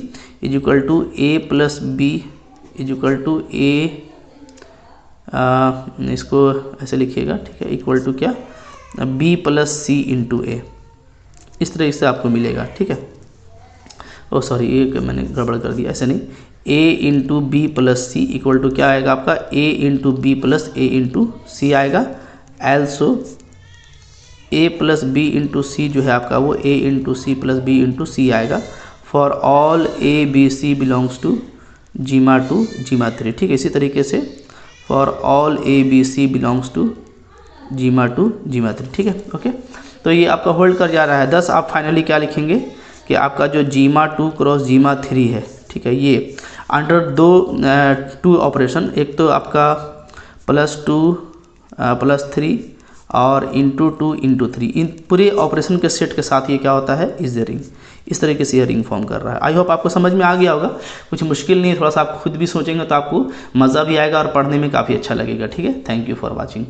= a + b = a, इसको ऐसे लिखिएगा, ठीक है, इक्वल टू क्या, b + c × a, इस तरह से आपको मिलेगा, ठीक है। ओ सॉरी, ये मैंने गड़बड़ कर दिया, ऐसे नहीं, a × b + c equal to क्या आएगा आपका, a × b + a × c आएगा। एल्सो a + b × c जो है आपका वो a × c + b × c आएगा for all a b c belongs to जीमा 2 जीमा 3, ठीक है। इसी तरीके से for all a b c belongs to जीमा 2 जीमा 3, ठीक है, ओके। तो ये आपका होल्ड कर जा रहा है। 10 आप फाइनली क्या लिखेंगे कि आपका जो जीमा 2 क्रॉस जीमा 3 है, ठीक है, ये अंडर 2 ऑपरेशन, एक तो आपका +2 + 3 और × 2 × 3, इन पूरे ऑपरेशन के सेट के साथ ये क्या होता है, इज द रिंग। इस तरीके से ये रिंग फॉर्म कर रहा है। आई होप आपको समझ में आ गया होगा, कुछ मुश्किल नहीं है, थोड़ा सा आप खुद भी सोचेंगे तो आपको मज़ा भी आएगा और पढ़ने में काफ़ी अच्छा लगेगा, ठीक है। Thank you for watching.